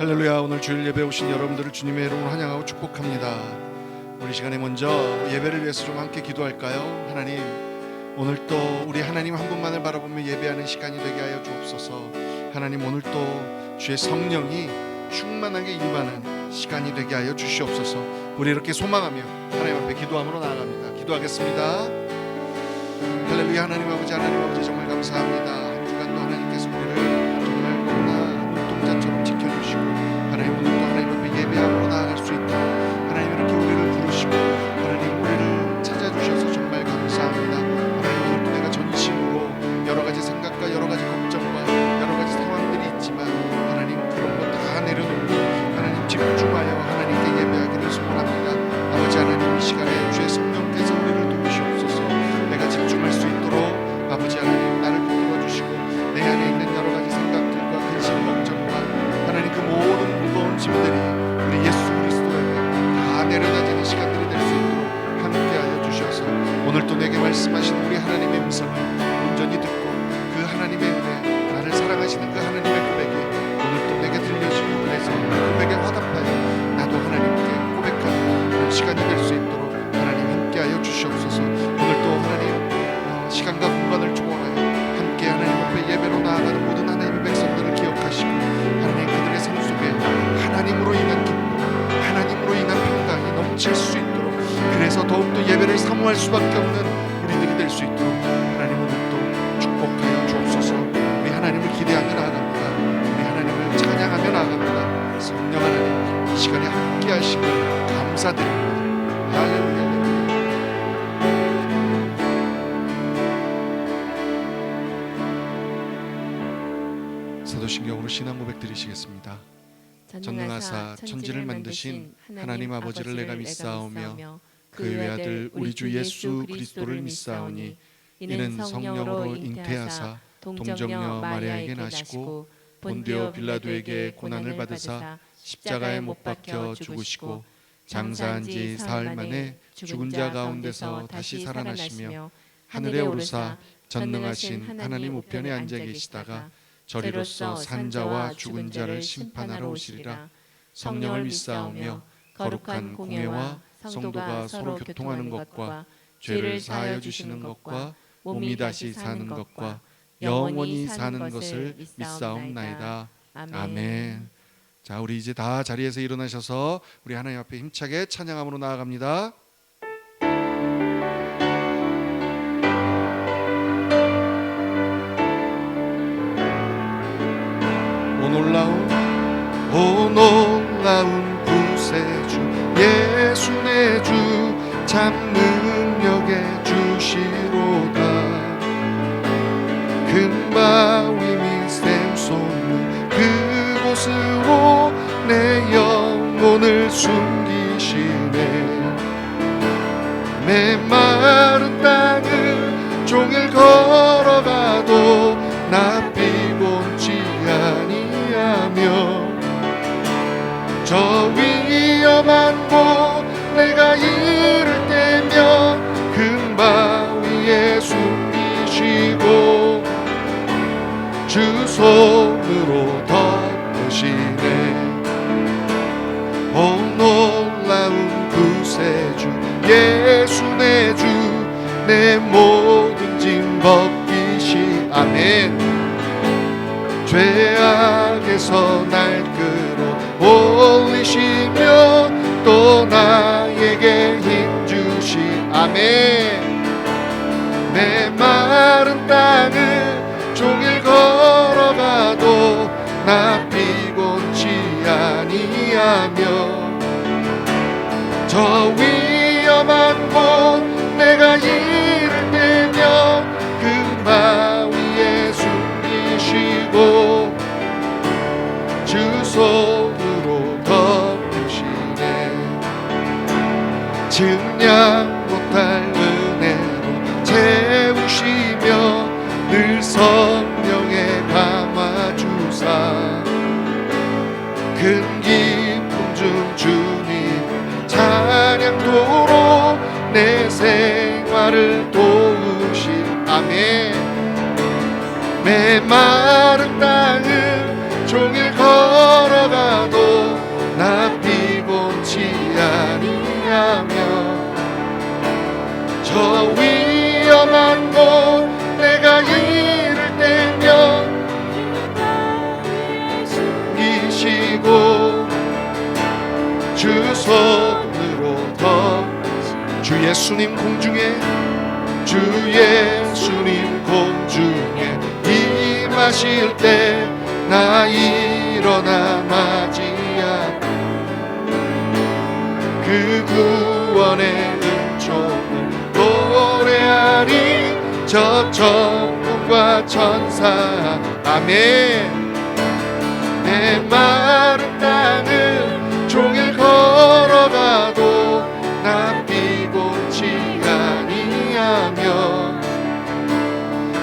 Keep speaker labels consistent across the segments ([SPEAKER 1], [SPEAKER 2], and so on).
[SPEAKER 1] 할렐루야. 오늘 주일 예배 오신 여러분들을 주님의 이름으로 환영하고 축복합니다. 우리 시간에 먼저 예배를 위해서 좀 함께 기도할까요? 하나님, 오늘 또 우리 하나님 한 분만을 바라보며 예배하는 시간이 되게 하여 주옵소서. 하나님, 오늘 또 주의 성령이 충만하게 임하는 시간이 되게 하여 주시옵소서. 우리 이렇게 소망하며 하나님 앞에 기도함으로 나아갑니다. 기도하겠습니다. 할렐루야. 하나님 아버지, 정말 감사합니다. 한 주간도 하나님께서 우리를 정말 너무나 눈동자처럼 지켜주시고 하나님, 오늘도 하나님 앞에 예배함으로 나아갈 수 있도록 하나님 이렇게 우리를 부르시고 하나님 우리를 찾아주셔서 정말 감사합니다. 하나님, 오늘도 내가 전심으로 여러 가지 생각과 여러 가지 걱정과 여러 가지 상황들이 있지만 하나님, 그런 것 다 내려놓고 하나님 집중하여 하나님께 예배하기를 소원합니다. 아버지 하나님, 이 시간에 주의 성령께서 우리를 도우시옵소서. 내가 집중할 수 있도록 아버지 하나님 나를 붙들어 주시고 내 안에 있는 여러 가지 생각들과 근심 걱정과 하나님 그 모든 무거운 짐들이 우리 예수 그리스도에게 다 내려다지는 시간들이 될 수 있도록 함께하여 주셔서 오늘 또 내게 말씀하시는 우리 하나님의 음성을 온전히 듣고 그 하나님의 은혜, 나를 사랑하시는 그 하나님의 고백이 오늘 또 내게 들려지고 그래서 그 고백에 화답하여 나도 하나님께 고백하는 그런 시간이 될 수 있도록 하나님 함께하여 주시옵소서. 오늘 또 하나님 시간과 공간을 초월하여 함께 하나님 앞에 예배로 나아가는 모든 하나님의 백성들을 기억하시고 하나님 그들의 삶 속에 하나님으로 인한 기쁨, 하나님으로 인한 평강이 넘칠 수 있도록, 그래서 더욱더 예배를 사모할 수밖에 없는 우리들이 될 수 있도록 하나님 오늘 또 축복하여 주옵소서. 우리 하나님을 기대하며 나아갑니다. 우리 하나님을 찬양하며 나아갑니다. 성령 하나님, 이 시간에 함께 하심을 감사드립니다. 할렐루야. 사도신경으로 신앙 고백 드리시겠습니다. 전능하사 천지를 만드신 하나님 아버지를 내가 믿사오며 그 외아들 우리 주 예수 그리스도를 믿사오니 이는 성령으로 잉태하사 동정녀 마리아에게 나시고 본디오 빌라도에게 고난을 받으사 십자가에 못 박혀 죽으시고 장사한 지 사흘 만에 죽은 자 가운데서 다시 살아나시며 하늘에 오르사 전능하신 하나님 우편에 앉아 계시다가 저리로서 산 자와 죽은 자를 심판하러 오시리라. 성령을 믿사오며 거룩한 공회와 성도가 서로 교통하는 것과 죄를 사하여 주시는 것과 몸이 다시 사는 것과 영원히 사는 것을 믿사옵나이다. 아멘. 자, 우리 이제 다 자리에서 일어나셔서 우리 하나님 앞에 힘차게 찬양함으로 나아갑니다. 오 놀라운 구세주 예수 내 주 참 능력의 주시로다. 금바위 및 샘솟는 그곳으로 내 영혼을 숨기시네. 메마른 땅을 종일 걸어가도 나 피곤치 아니하며 저 위험한 곳 내가 이를 때면 금바위에 숨기시고 주 손으로 덮으시네. 오 놀라운 구세주 예수 내 주 내 모든 짐 벗기시. 아멘. 죄악에서 날 끌어올리시며 또 나에게 힘주시. 아멘. 메마른 땅을 종일 걸어가도 나 피곤치 아니하며 저 위험한 곳 내가 이를 때면 금바위에 숨기시고 주 손으로 덮으시네. 증량 못할 은혜로 채우시며 늘 성령에 감아주사 큰 기쁨 중 주님을 찬양토록 내 생활을 도우실. 아멘. 메마른 땅을 종일 걸어가도 저 위험한 곳 내가 이를 때면 이시고 주 손으로 주 예수님 공중에 주 예수님 공중에 임하실 때 나 일어나 맞이하 그 구원의 은총을 노래하리 저 천군과 천사 아멘. 내 마른 땅을 종일 걸어가도 나 피곤치 아니하며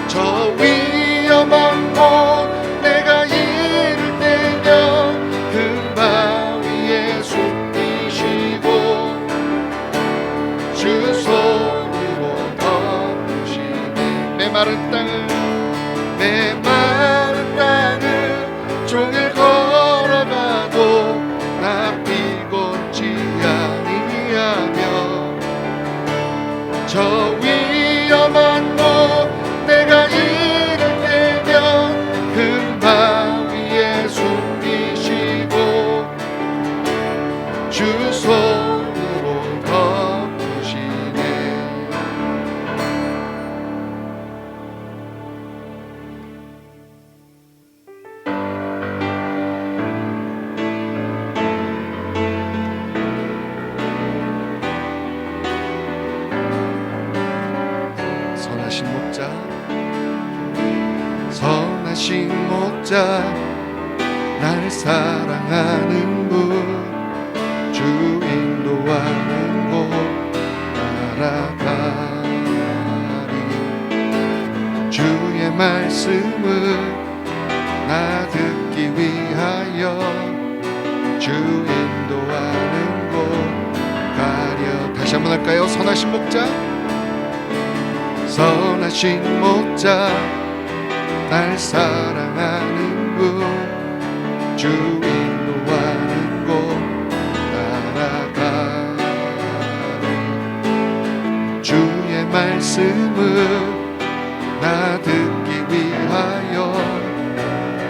[SPEAKER 1] 저 위험한 곳 내가 이를 때면 그 바위에 숨기시고 주 손으로 덮으시네. 메마른 땅을 종일 걸어가도 나 피곤치 아니하며 저 위험한 곳 내가 이를 때면 그 바위에 숨기시고 주 손으로 덮으시네. 선하신 목자 날 사랑하는 분 주 인도하는 곳 따라가리 주의 말씀을 나 듣기 위하여 주 인도하는 곳 가려. 다시 한번 할까요? 선하신 목자 선하신 목자 날 사랑하는 분 주 인도하는 곳 따라가리 주의 말씀을 나 듣기 위하여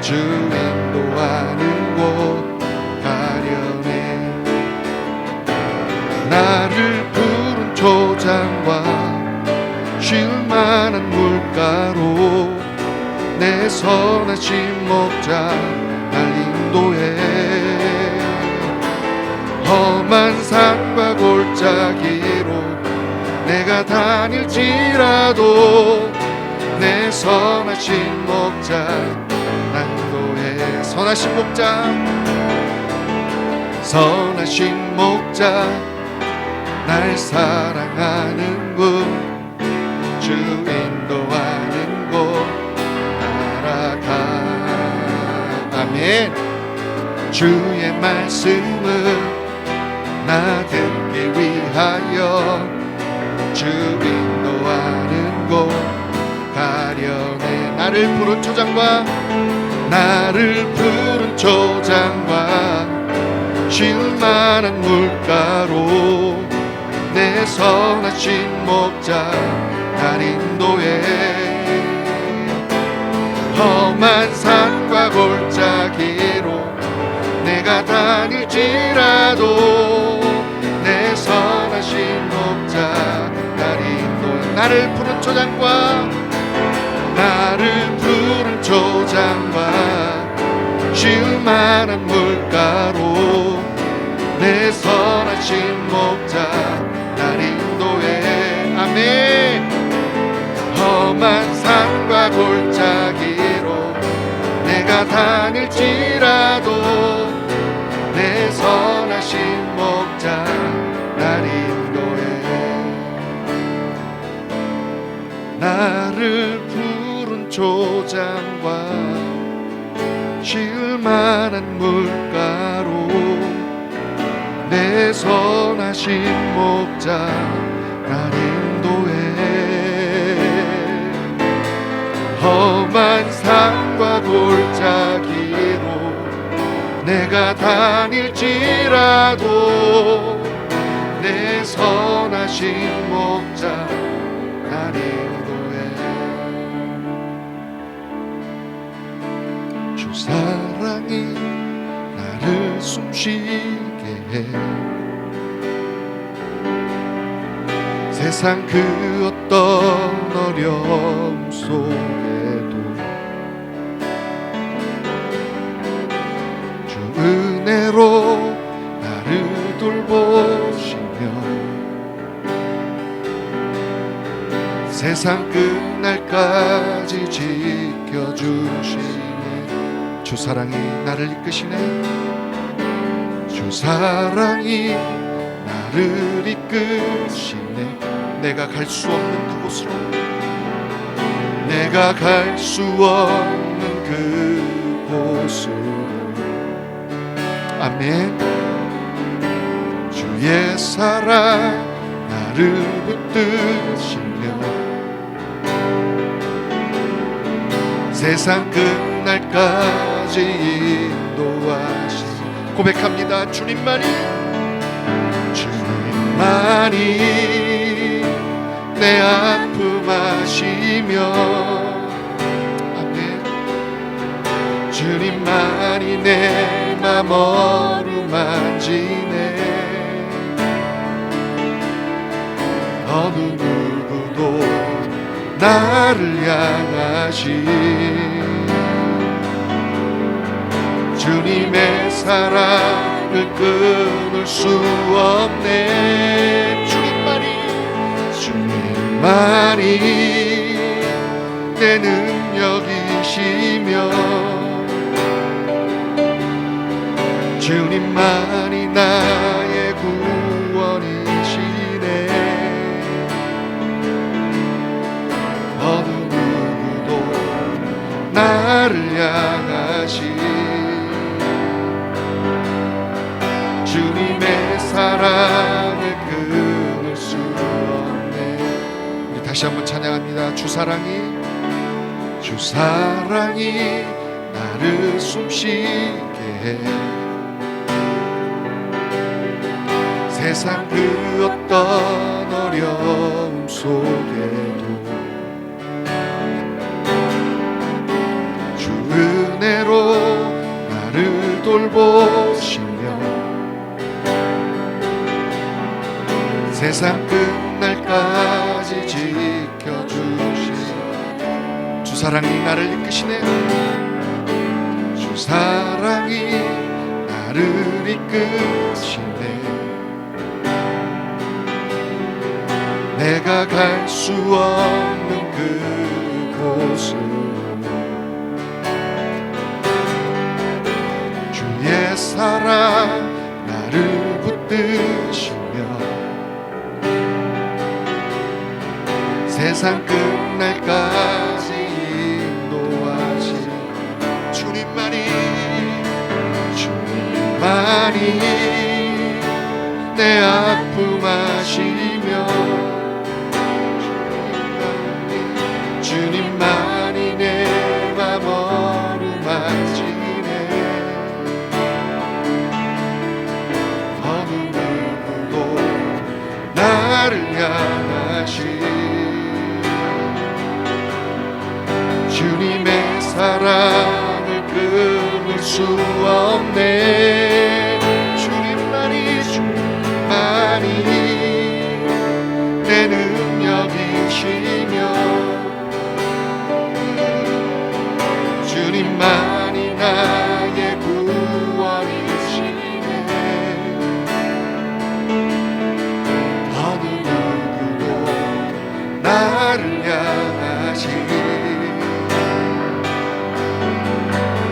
[SPEAKER 1] 주 인도하는 곳 가려네. 나를 푸른 초장과 쉴만한 물가로 내 선하신 목자 날 인도해 험한 산과 골짜기로 내가 다닐지라도 내 선하신 목자 날 인도해. 선하신 목자 날 사랑하는 분 주 인도하는 곳 따라가. 아멘. 주의 말씀을 나 듣기 위하여 주 인도하는 곳 가려네. 나를 푸른 초장과 쉴만한 물가로 내 선하신 목자 날 인도해 험한 산과 골짜기로 내가 다닐지라도 내 선하신 목자 날 인도해. 나를 푸른 초장과 쉴만한 물가로 내 선하신 목자 날 인도해. 아멘. 험한 산과 골짜기로 내가 다닐지라도 내 선하신 목자 날 인도해. 나를 푸른 초장과 쉴만한 물가로 내 선하신 목자 날 인도해 험한 산과 골짜기로 내가 다닐지라도 내 선하신 목자 숨쉬게 해. 세상 그 어떤 어려움 속에도 주 은혜로 나를 돌보시며 세상 끝날까지 지켜주시네. 주 사랑이 나를 이끄시네. 주 사랑이 나를 이끄시네. 내가 갈 수 없는 그곳으로, 내가 갈 수 없는 그곳으로. 아멘. 주의 사랑 나를 붙드시며 세상 끝날까지 인도하시. 고백합니다. 주님만이 내 아픔 아시며. 아멘. 주님만이 내 맘 어루만지네. 어느 누구도 나를 향하시. 주님의 사랑을 끊을 수 없네. 주님만이 내 능력이시며 주님만이 나의 구원이시네. 어느 누구도 나를 향하시. 주님의 사랑을 끊을 수 없네. 우리 다시 한번 찬양합니다. 주 사랑이 나를 숨쉬게 해. 세상 그 어떤 어려움 속에도 주 은혜로 나를 돌보시며 세상 끝날까지 지켜주시네. 주 사랑이 나를 이끄시네. 주 사랑이 나를 이끄시네. 내가 갈 수 없는 그곳으로 주의 사랑 나를 붙드시며 세상 끝날까지 인도하시. 주님만이 내 아픔 아시며 주님만이 내 맘 어루만지네. 어느 누구도 나를 향하시. 주님의 사랑을 끊을 수 없네. 주님만이 내 능력이시며 주님만이 나의 구원이시네. 어느 누구도 나를 향하시.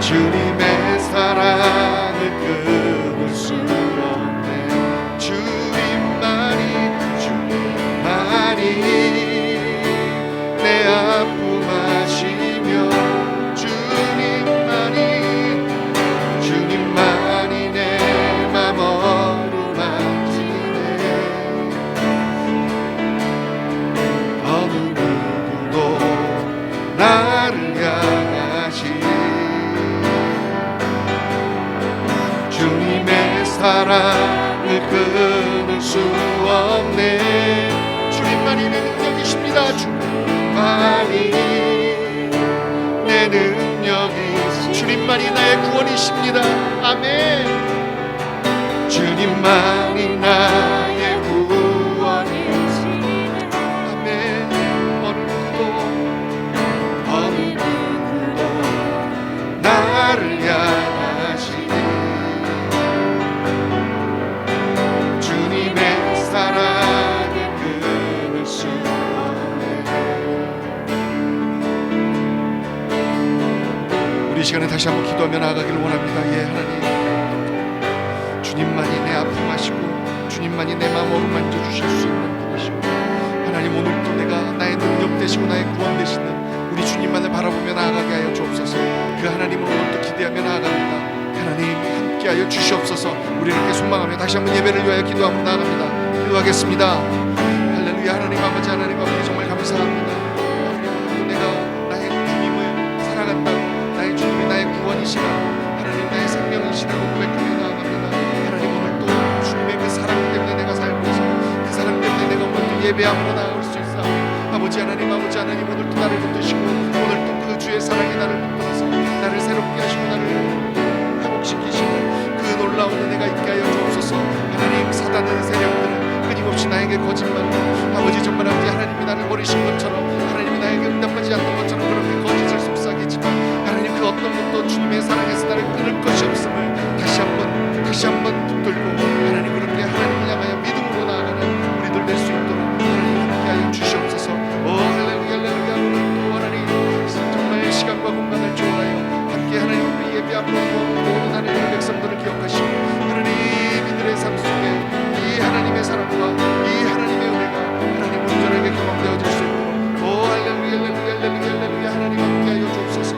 [SPEAKER 1] 주님의 사랑을 끊을 수 없네. 주님만이 내 아픔 아시며 주님만이 내 맘 어루만지네. 어느 누구도 나를 향하시. 주님의 사랑을 끊을 수 없네. 주님만이 내 능력이십니다. 주님만이 내 능력이, 주님만이 나의 구원이십니다. 아멘. 주님만이 나의 구원이시네. 아멘. 어느 누구도 나를 향하시네. 주님의 사랑에 끊을 수 없네. 우리 이 시간에 다시 한번 기도하며 나아가기를 원합니다. 예, 하나님, 주님만이 내 아픔 아시고 주님만이 내 마음 어루만져 주실 수 있는 분이시고, 하나님 오늘도 내가 나의 능력 되시고 나의 구원 되시는 우리 주님만을 바라보며 나아가게 하여 주옵소서. 그 하나님을 오늘도 기대하며 나아갑니다. 하나님 함께하여 주시옵소서. 우리 이렇게 소망하며 다시 한번 예배를 위하여 기도하며 나아갑니다. 기도하겠습니다. 할렐루야. 하나님 아버지, 하나님 아버지 정말 감사합니다. 하나님 오늘도 내가 나의 주님을 사랑한다고, 나의 주님이 나의 구원이시라, 하나님 나의 생명이시라고 고백하며 나아갑니다. 하나님 오늘도 주님의 그 사랑 때문에 내가 살고 있어, 그 사랑 때문에 내가 오늘도 예배함으로 나아갈 수 있어. 아버지 하나님, 아버지 하나님 오늘도 나를 붙드시고 오늘도 그 주의 사랑이 나를 붙들어서 나를 새롭게 하시고 나를 회복시키시고 그 놀라운 은혜가 있게 하여 주옵소서. 하나님 사단의 세력들은 끊임없이 나에게 거짓말로, 아버지 정말 아버지 하나님이 나를 버리신 것처럼, 하나님이 나에게 응답하지 않는 것처럼 그렇게 거짓을 속삭이지만, 하나님 그 어떤 것도 주님의 사랑에서 나를 끊을 것이 없음을 다시 한번 붙들고, 하나님 그렇게 하나님을 향하여 믿음으로 나아가는 우리들 될 수 있도록 하나님 함께하여 주시옵소서. 오 할렐루야, 할렐루야. 오늘도 하나님 정말 시간과 공간을 좋아하여 함께 하나님 앞에 예배함으로 모든 하나님의 백성들을 기억하시고, 하나님 이들의 삶 속에 이 하나님의 사랑과 이 하나님의 은혜가 하나님 온전하게 경험되어질 수 있도록, 오 할렐루야, 할렐루야, 할렐루야, 할렐루야. 하나님 함께하여 주옵소서.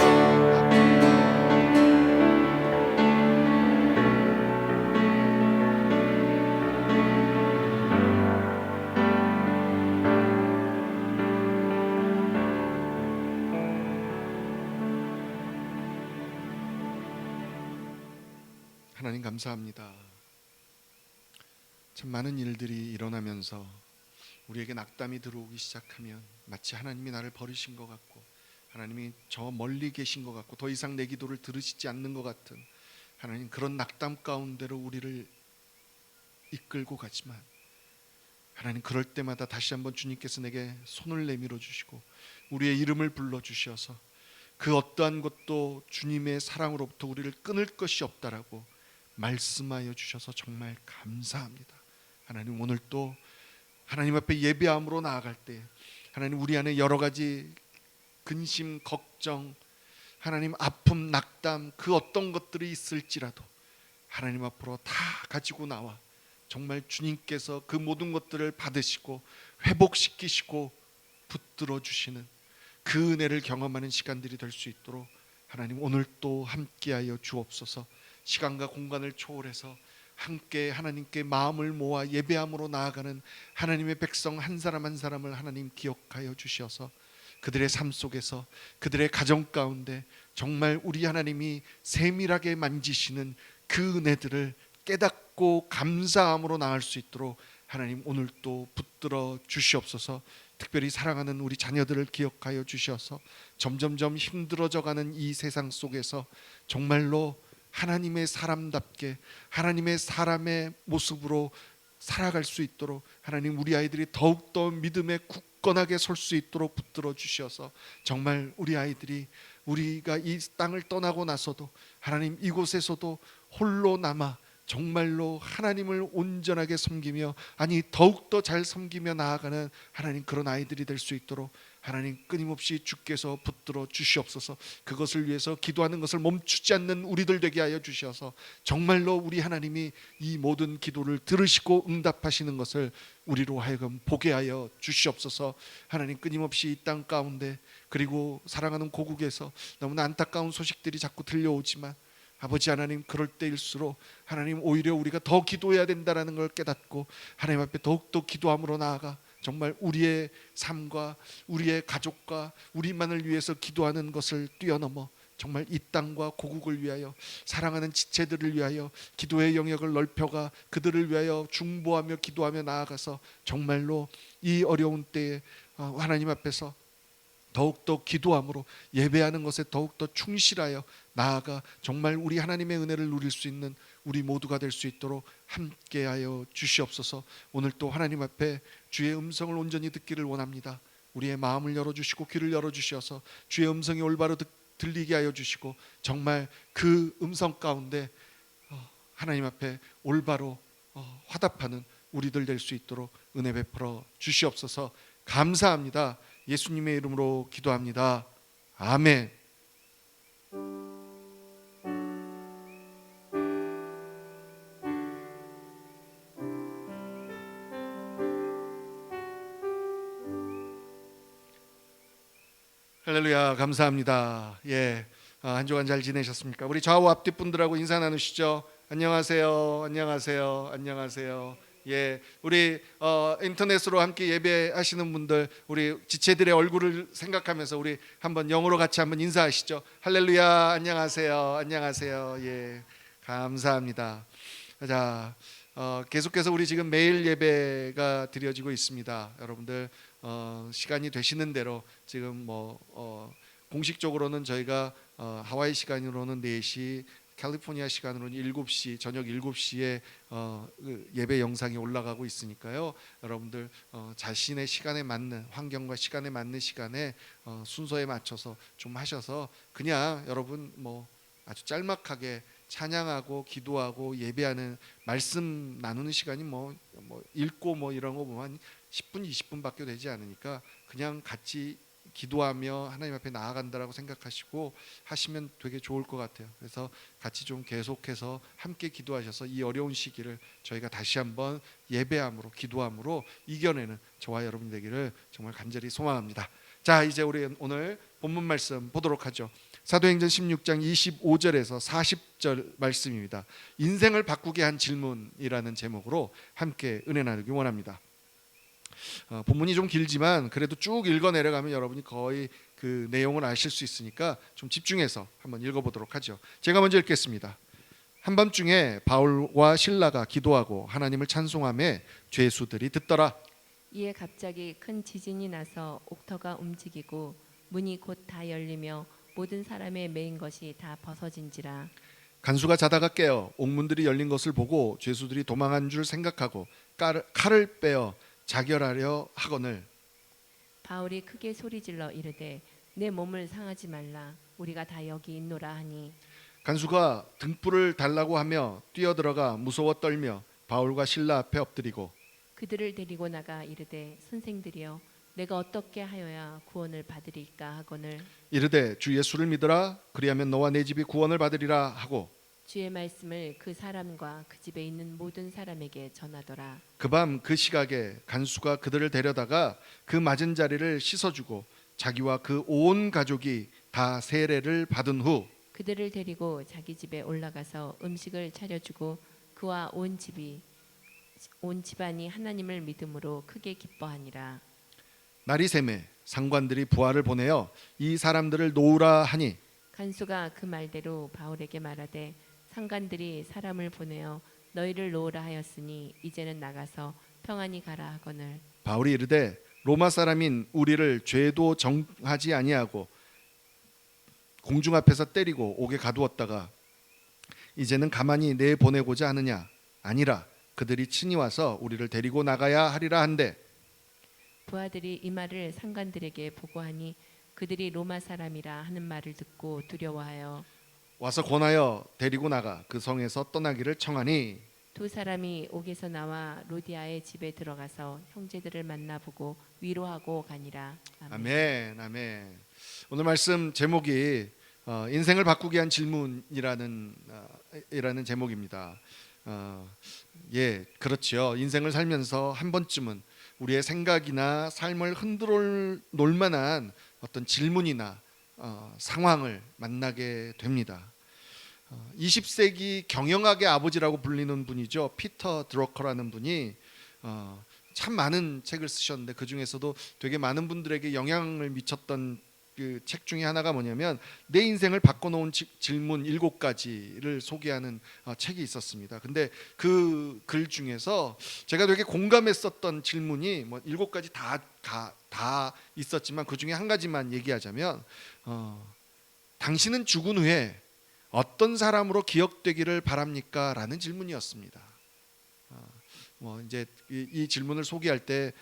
[SPEAKER 1] 하나님 감사합니다. 참 많은 일들이 일어나면서 우리에게 낙담이 들어오기 시작하면 마치 하나님이 나를 버리신 것 같고, 하나님이 저 멀리 계신 것 같고, 더 이상 내 기도를 들으시지 않는 것 같은 하나님 그런 낙담 가운데로 우리를 이끌고 가지만, 하나님 그럴 때마다 다시 한번 주님께서 내게 손을 내밀어 주시고 우리의 이름을 불러 주셔서 그 어떠한 것도 주님의 사랑으로부터 우리를 끊을 것이 없다라고 말씀하여 주셔서 정말 감사합니다. 하나님 오늘 또 하나님 앞에 예배함으로 나아갈 때 하나님 우리 안에 여러 가지 근심, 걱정, 하나님 아픔, 낙담 그 어떤 것들이 있을지라도 하나님 앞으로 다 가지고 나와 정말 주님께서 그 모든 것들을 받으시고 회복시키시고 붙들어 주시는 그 은혜를 경험하는 시간들이 될 수 있도록 하나님 오늘 또 함께하여 주옵소서. 시간과 공간을 초월해서 함께 하나님께 마음을 모아 예배함으로 나아가는 하나님의 백성 한 사람 한 사람을 하나님 기억하여 주셔서 그들의 삶 속에서 그들의 가정 가운데 정말 우리 하나님이 세밀하게 만지시는 그 은혜들을 깨닫고 감사함으로 나갈 수 있도록 하나님 오늘 또 붙들어 주시옵소서. 특별히 사랑하는 우리 자녀들을 기억하여 주셔서 점점점 힘들어져가는 이 세상 속에서 정말로 하나님의 사람답게 하나님의 사람의 모습으로 살아갈 수 있도록 하나님 우리 아이들이 더욱더 믿음에 굳건하게 설 수 있도록 붙들어 주셔서 정말 우리 아이들이 우리가 이 땅을 떠나고 나서도 하나님 이곳에서도 홀로 남아 정말로 하나님을 온전하게 섬기며 아니 더욱더 잘 섬기며 나아가는 하나님 그런 아이들이 될 수 있도록 하나님 끊임없이 주께서 붙들어 주시옵소서. 그것을 위해서 기도하는 것을 멈추지 않는 우리들 되게 하여 주셔서 정말로 우리 하나님이 이 모든 기도를 들으시고 응답하시는 것을 우리로 하여금 보게 하여 주시옵소서. 하나님 끊임없이 이 땅 가운데 그리고 사랑하는 고국에서 너무나 안타까운 소식들이 자꾸 들려오지만 아버지 하나님 그럴 때일수록 하나님 오히려 우리가 더 기도해야 된다는 걸 깨닫고 하나님 앞에 더욱더 기도함으로 나아가 정말 우리의 삶과 우리의 가족과 우리만을 위해서 기도하는 것을 뛰어넘어 정말 이 땅과 고국을 위하여 사랑하는 지체들을 위하여 기도의 영역을 넓혀가 그들을 위하여 중보하며 기도하며 나아가서 정말로 이 어려운 때에 하나님 앞에서 더욱더 기도함으로 예배하는 것에 더욱더 충실하여 나아가 정말 우리 하나님의 은혜를 누릴 수 있는 우리 모두가 될 수 있도록 함께하여 주시옵소서. 오늘 또 하나님 앞에 주의 음성을 온전히 듣기를 원합니다. 우리의 마음을 열어주시고 귀를 열어주셔서 주의 음성이 올바로 들리게 하여 주시고 정말 그 음성 가운데 하나님 앞에 올바로 화답하는 우리들 될 수 있도록 은혜 베풀어 주시옵소서. 감사합니다. 예수님의 이름으로 기도합니다. 아멘. 할렐루야. 감사합니다. 한 주간 잘 지내셨습니까? 우리 좌우 앞뒤 분들하고 인사 나누시죠. 안녕하세요. 안녕하세요. 안녕하세요. 우리 인터넷으로 함께 예배하시는 분들, 우리 지체들의 얼굴을 생각하면서 우리 한번 영어로 같이 한번 인사하시죠. 할렐루야. 안녕하세요. 안녕하세요. 감사합니다. 자, 계속해서 우리 지금 매일 예배가 드려지고 있습니다. 여러분들 시간이 되시는 대로 지금 공식적으로는 저희가 하와이 시간으로는 4시, 캘리포니아 시간으로는 7시, 저녁 7시에 예배 영상이 올라가고 있으니까요. 여러분들 자신의 시간에 맞는, 환경과 시간에 맞는 시간에 순서에 맞춰서 좀 하셔서 그냥 여러분 아주 짤막하게 찬양하고 기도하고 예배하는, 말씀 나누는 시간이 읽고 이런 거 보면 10분 20분밖에 되지 않으니까 그냥 같이 기도하며 하나님 앞에 나아간다라고 생각하시고 하시면 되게 좋을 것 같아요. 그래서 같이 좀 계속해서 함께 기도하셔서 이 어려운 시기를 저희가 다시 한번 예배함으로, 기도함으로 이겨내는 저와 여러분 되기를 정말 간절히 소망합니다. 자, 이제 우리 오늘 본문 말씀 보도록 하죠. 사도행전 16장 25절에서 40절 말씀입니다. 인생을 바꾸게 한 질문이라는 제목으로 함께 은혜 나누기 원합니다. 본문이 좀 길지만 그래도 쭉 읽어 내려가면 여러분이 거의 그 내용을 아실 수 있으니까 좀 집중해서 한번 읽어보도록 하죠. 제가 먼저 읽겠습니다. 한밤중에 바울과 실라가 기도하고 하나님을 찬송하며 죄수들이 듣더라.
[SPEAKER 2] 이에 갑자기 큰 지진이 나서 옥터가 움직이고 문이 곧 다 열리며 모든 사람의 매인 것이 다 벗어진지라.
[SPEAKER 1] 간수가 자다가 깨어 옥문들이 열린 것을 보고 죄수들이 도망한 줄 생각하고 칼을 빼어 자결하려 하거늘
[SPEAKER 2] 바울이 크게 소리질러 이르되 내 몸을 상하지 말라. 우리가 다 여기 있노라 하니
[SPEAKER 1] 간수가 등불을 달라고 하며 뛰어들어가 무서워 떨며 바울과 실라 앞에 엎드리고
[SPEAKER 2] 그들을 데리고 나가 이르되 선생들이여 내가 어떻게 하여야 구원을 받으리까 하거늘
[SPEAKER 1] 이르되 주 예수를 믿으라. 그리하면 너와 내 집이 구원을 받으리라 하고
[SPEAKER 2] 주의 말씀을 그 사람과 그 집에 있는 모든 사람에게 전하더라.
[SPEAKER 1] 그 밤 그 시각에 간수가 그들을 데려다가 그 맞은 자리를 씻어주고 자기와 그 온 가족이 다 세례를 받은 후
[SPEAKER 2] 그들을 데리고 자기 집에 올라가서 음식을 차려주고 그와 온 집안이 하나님을 믿음으로 크게 기뻐하니라.
[SPEAKER 1] 날이 새매 상관들이 부하를 보내어 이 사람들을 놓으라 하니
[SPEAKER 2] 간수가 그 말대로 바울에게 말하되 상관들이 사람을 보내어 너희를 놓으라 하였으니 이제는 나가서 평안히 가라 하거늘
[SPEAKER 1] 바울이 이르되 로마 사람인 우리를 죄도 정하지 아니하고 공중 앞에서 때리고 옥에 가두었다가 이제는 가만히 내보내고자 하느냐? 아니라 그들이 친히 와서 우리를 데리고 나가야 하리라 한대.
[SPEAKER 2] 부하들이 이 말을 상관들에게 보고하니 그들이 로마 사람이라 하는 말을 듣고 두려워하여
[SPEAKER 1] 와서 권하여 데리고 나가 그 성에서 떠나기를 청하니
[SPEAKER 2] 두 사람이 옥에서 나와 로디아의 집에 들어가서 형제들을 만나보고 위로하고 가니라.
[SPEAKER 1] 아멘. 아멘. 오늘 말씀 제목이 인생을 바꾸게 한 질문이라는 제목입니다. 그렇죠. 인생을 살면서 한 번쯤은 우리의 생각이나 삶을 흔들어 놓을 만한 어떤 질문이나 상황을 만나게 됩니다. 20세기 경영학의 아버지라고 불리는 분이죠. 피터 드러커라는 분이 참 많은 책을 쓰셨는데 그 중에서도 되게 많은 분들에게 영향을 미쳤던 그 책 중에 하나가 뭐냐면 내 인생을 바꿔놓은 질문 7가지를 소개하는 책이 있었습니다. 근데 그 글 중에서 제가 되게 공감했었던 질문이 뭐 7가지 다 있었지만 그 중에 한 가지만 얘기하자면 당신은 죽은 후에 어떤 사람으로 기억되기를 바랍니까? 라는 질문이었습니다. 뭐 이제 이 질문을 소개할 때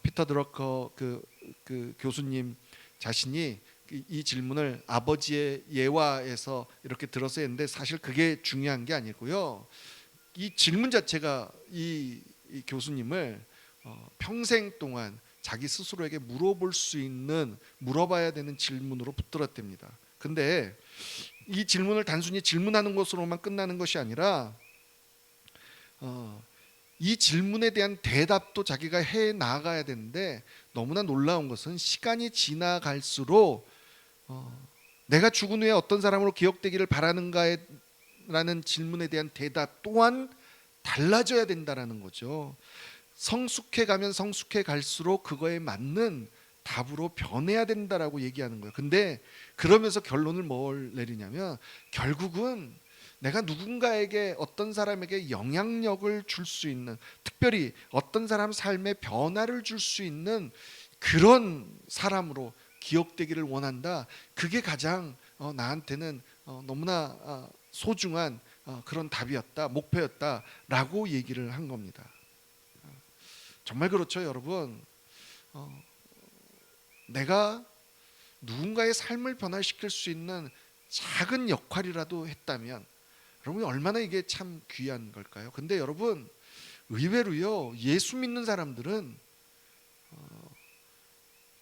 [SPEAKER 1] 피터 드러커 그 교수님 자신이 이 질문을 아버지의 예화에서 이렇게 들어서 했는데 사실 그게 중요한 게 아니고요. 이 질문 자체가 이 교수님을 평생 동안 자기 스스로에게 물어봐야 되는 질문으로 붙들었답니다. 근데 이 질문을 단순히 질문하는 것으로만 끝나는 것이 아니라 이 질문에 대한 대답도 자기가 해 나가야 되는데 너무나 놀라운 것은 시간이 지나갈수록 내가 죽은 후에 어떤 사람으로 기억되기를 바라는가에 라는 질문에 대한 대답 또한 달라져야 된다라는 거죠. 성숙해 가면 성숙해 갈수록 그거에 맞는 답으로 변해야 된다라고 얘기하는 거예요. 근데 그러면서 결론을 뭘 내리냐면 결국은 내가 누군가에게 어떤 사람에게 영향력을 줄 수 있는, 특별히 어떤 사람 삶에 변화를 줄 수 있는 그런 사람으로 기억되기를 원한다. 그게 가장 나한테는 너무나 소중한 그런 답이었다, 목표였다라고 얘기를 한 겁니다. 정말 그렇죠, 여러분. 내가 누군가의 삶을 변화시킬 수 있는 작은 역할이라도 했다면 여러분 얼마나 이게 참 귀한 걸까요? 근데 여러분 의외로요, 예수 믿는 사람들은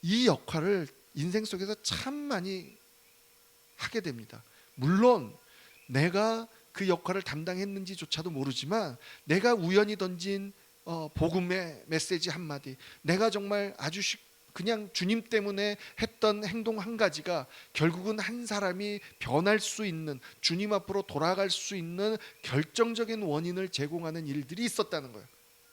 [SPEAKER 1] 이 역할을 인생 속에서 참 많이 하게 됩니다. 물론 내가 그 역할을 담당했는지조차도 모르지만 내가 우연히 던진 복음의 메시지 한마디, 내가 정말 아주 그냥 주님 때문에 했던 행동 한 가지가 결국은 한 사람이 변할 수 있는, 주님 앞으로 돌아갈 수 있는 결정적인 원인을 제공하는 일들이 있었다는 거예요.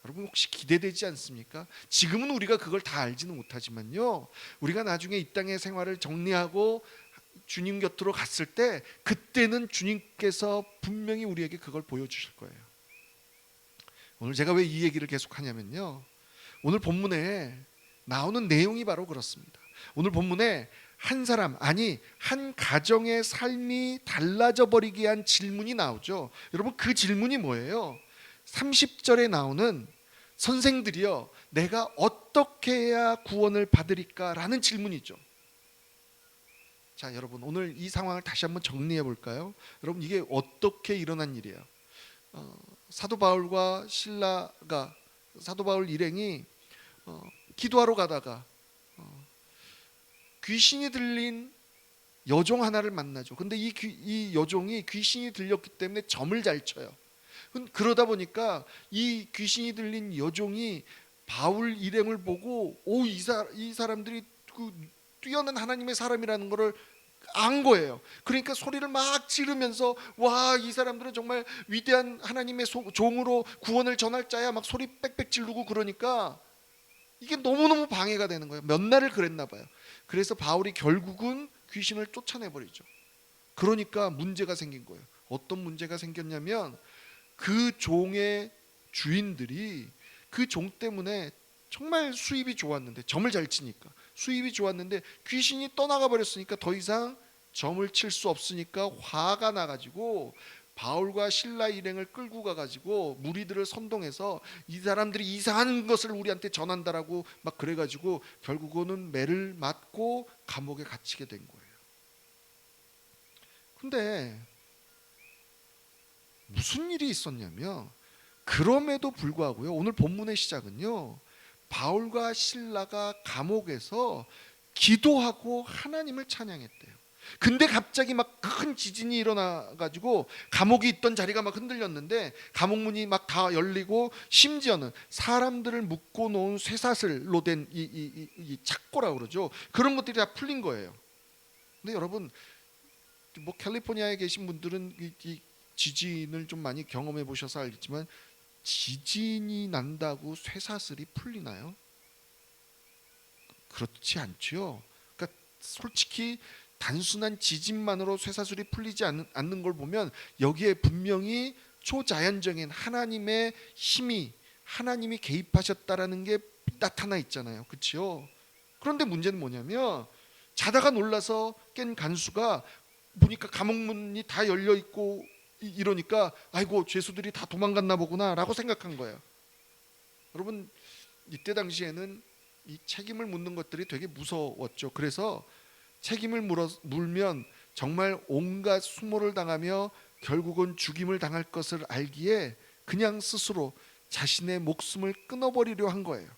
[SPEAKER 1] 여러분 혹시 기대되지 않습니까? 지금은 우리가 그걸 다 알지는 못하지만요, 우리가 나중에 이 땅의 생활을 정리하고 주님 곁으로 갔을 때 그때는 주님께서 분명히 우리에게 그걸 보여주실 거예요. 오늘 제가 왜 이 얘기를 계속 하냐면요, 오늘 본문에 나오는 내용이 바로 그렇습니다. 오늘 본문에 한 사람, 아니 한 가정의 삶이 달라져 버리게 한 질문이 나오죠. 여러분 그 질문이 뭐예요? 30절에 나오는 선생들이여 내가 어떻게 해야 구원을 받으리까? 라는 질문이죠. 자, 여러분 오늘 이 상황을 다시 한번 정리해 볼까요? 여러분 이게 어떻게 일어난 일이에요? 사도 바울과 신라가, 사도 바울 일행이 기도하러 가다가 귀신이 들린 여종 하나를 만나죠. 근데 이 여종이 귀신이 들렸기 때문에 점을 잘 쳐요. 그러다 보니까 이 귀신이 들린 여종이 바울 일행을 보고 이 사람들이 그 뛰어난 하나님의 사람이라는 것을 안 거예요. 그러니까 소리를 막 지르면서 와, 이 사람들은 정말 위대한 하나님의 종으로 구원을 전할 자야, 막 소리 빽빽 지르고 그러니까 이게 너무너무 방해가 되는 거예요. 몇 날을 그랬나 봐요. 그래서 바울이 결국은 귀신을 쫓아내버리죠. 그러니까 문제가 생긴 거예요. 어떤 문제가 생겼냐면 그 종의 주인들이 그 종 때문에 정말 수입이 좋았는데, 점을 잘 치니까 수입이 좋았는데 귀신이 떠나가 버렸으니까 더 이상 점을 칠 수 없으니까 화가 나가지고 바울과 신라 일행을 끌고 가가지고 무리들을 선동해서 이 사람들이 이상한 것을 우리한테 전한다라고 막 그래가지고 결국은 매를 맞고 감옥에 갇히게 된 거예요. 근데 무슨 일이 있었냐면 그럼에도 불구하고요, 오늘 본문의 시작은요, 바울과 신라가 감옥에서 기도하고 하나님을 찬양했대요. 근데 갑자기 막 큰 지진이 일어나 가지고 감옥이 있던 자리가 막 흔들렸는데 감옥 문이 막 다 열리고 심지어는 사람들을 묶어 놓은 쇠사슬로 된 이 착고라고 그러죠. 그런 것들이 다 풀린 거예요. 근데 여러분 뭐 캘리포니아에 계신 분들은 이 지진을 좀 많이 경험해 보셔서 알겠지만 지진이 난다고 쇠사슬이 풀리나요? 그렇지 않죠. 그러니까 솔직히 단순한 지진만으로 쇠사슬이 풀리지 않는 걸 보면 여기에 분명히 초자연적인 하나님의 힘이, 하나님이 개입하셨다라는 게 나타나 있잖아요. 그렇죠? 그런데 문제는 뭐냐면 자다가 놀라서 깬 간수가 보니까 감옥문이 다 열려 있고 이러니까 아이고 죄수들이 다 도망갔나 보구나라고 생각한 거예요. 여러분, 이때 당시에는 이 책임을 묻는 것들이 되게 무서웠죠. 그래서 책임을 물면 정말 온갖 수모를 당하며 결국은 죽임을 당할 것을 알기에 그냥 스스로 자신의 목숨을 끊어버리려 한 거예요.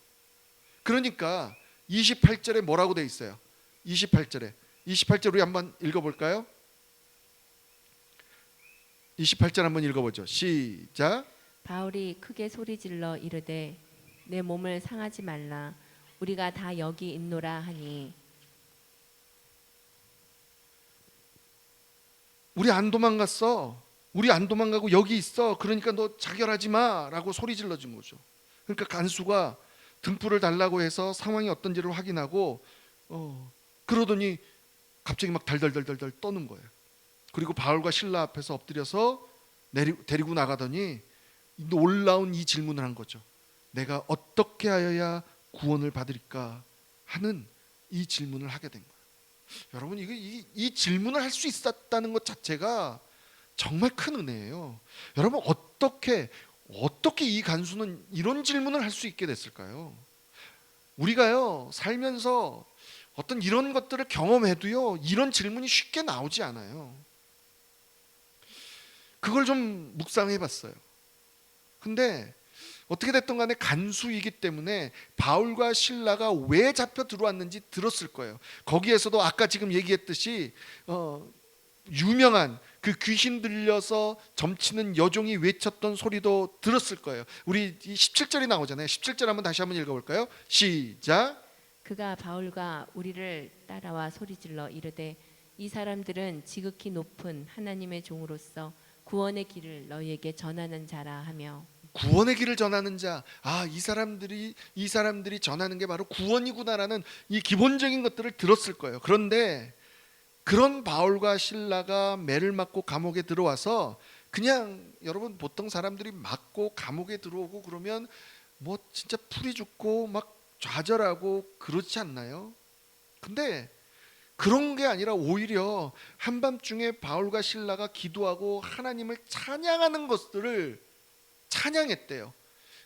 [SPEAKER 1] 그러니까 28절에 뭐라고 돼 있어요? 28절 우리 한번 읽어볼까요? 28절 한번 읽어보죠. 시작.
[SPEAKER 2] 바울이 크게 소리질러 이르되 내 몸을 상하지 말라 우리가 다 여기 있노라 하니
[SPEAKER 1] 우리 안 도망갔어. 우리 안 도망가고 여기 있어. 그러니까 너 자결하지 마라고 소리 질러준 거죠. 그러니까 간수가 등불을 달라고 해서 상황이 어떤지를 확인하고 그러더니 갑자기 막 달달달달달 떠는 거예요. 그리고 바울과 실라 앞에서 엎드려서 데리고 나가더니 놀라운 이 질문을 한 거죠. 내가 어떻게 하여야 구원을 받으리까 하는 이 질문을 하게 된 거예요. 여러분, 이 질문을 할 수 있었다는 것 자체가 정말 큰 은혜예요. 여러분, 어떻게 이 간수는 이런 질문을 할 수 있게 됐을까요? 우리가요 살면서 어떤 이런 것들을 경험해도요 이런 질문이 쉽게 나오지 않아요. 그걸 좀 묵상해 봤어요. 근데 어떻게 됐든 간에 간수이기 때문에 바울과 실라가 왜 잡혀 들어왔는지 들었을 거예요. 거기에서도 아까 지금 얘기했듯이 유명한 그 귀신 들려서 점치는 여종이 외쳤던 소리도 들었을 거예요. 우리 17절이 나오잖아요. 17절 한번 다시 한번 읽어볼까요? 시작.
[SPEAKER 2] 그가 바울과 우리를 따라와 소리질러 이르되 이 사람들은 지극히 높은 하나님의 종으로서 구원의 길을 너희에게 전하는 자라 하며
[SPEAKER 1] 구원의 길을 전하는 자. 이 사람들이 전하는 게 바로 구원이구나라는 이 기본적인 것들을 들었을 거예요. 그런데 그런 바울과 실라가 매를 맞고 감옥에 들어와서 그냥 여러분 보통 사람들이 맞고 감옥에 들어오고 그러면 뭐 진짜 풀이 죽고 막 좌절하고 그렇지 않나요? 근데 그런 게 아니라 오히려 한밤중에 바울과 실라가 기도하고 하나님을 찬양하는 것들을 찬양했대요.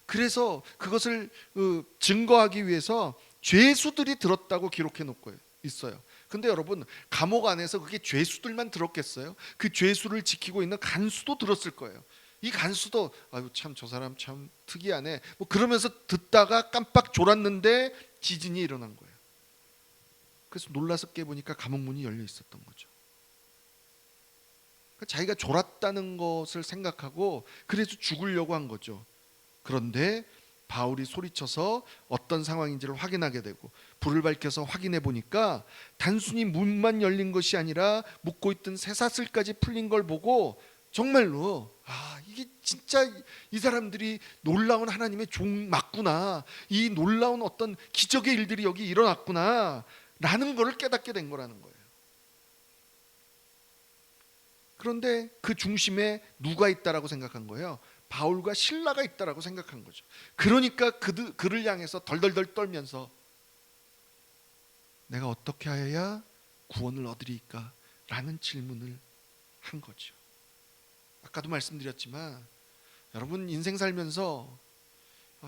[SPEAKER 1] 그래서 그것을 증거하기 위해서 죄수들이 들었다고 기록해 놓고 있어요. 근데 여러분, 감옥 안에서 그게 죄수들만 들었겠어요? 그 죄수를 지키고 있는 간수도 들었을 거예요. 이 간수도 아유 참 저 사람 참 특이하네 뭐 그러면서 듣다가 깜빡 졸았는데 지진이 일어난 거예요. 그래서 놀라서 깨보니까 감옥문이 열려 있었던 거죠. 그러니까 자기가 졸았다는 것을 생각하고 그래서 죽으려고 한 거죠. 그런데 바울이 소리쳐서 어떤 상황인지를 확인하게 되고 불을 밝혀서 확인해 보니까 단순히 문만 열린 것이 아니라 묶고 있던 쇠사슬까지 풀린 걸 보고 정말로 이게 진짜 이 사람들이 놀라운 하나님의 종 맞구나, 이 놀라운 어떤 기적의 일들이 여기 일어났구나 라는 것을 깨닫게 된 거라는 거예요. 그런데 그 중심에 누가 있다라고 생각한 거예요? 바울과 실라가 있다라고 생각한 거죠. 그러니까 그를 향해서 덜덜덜 떨면서 내가 어떻게 하여야 구원을 얻으리까? 라는 질문을 한 거죠. 아까도 말씀드렸지만 여러분 인생 살면서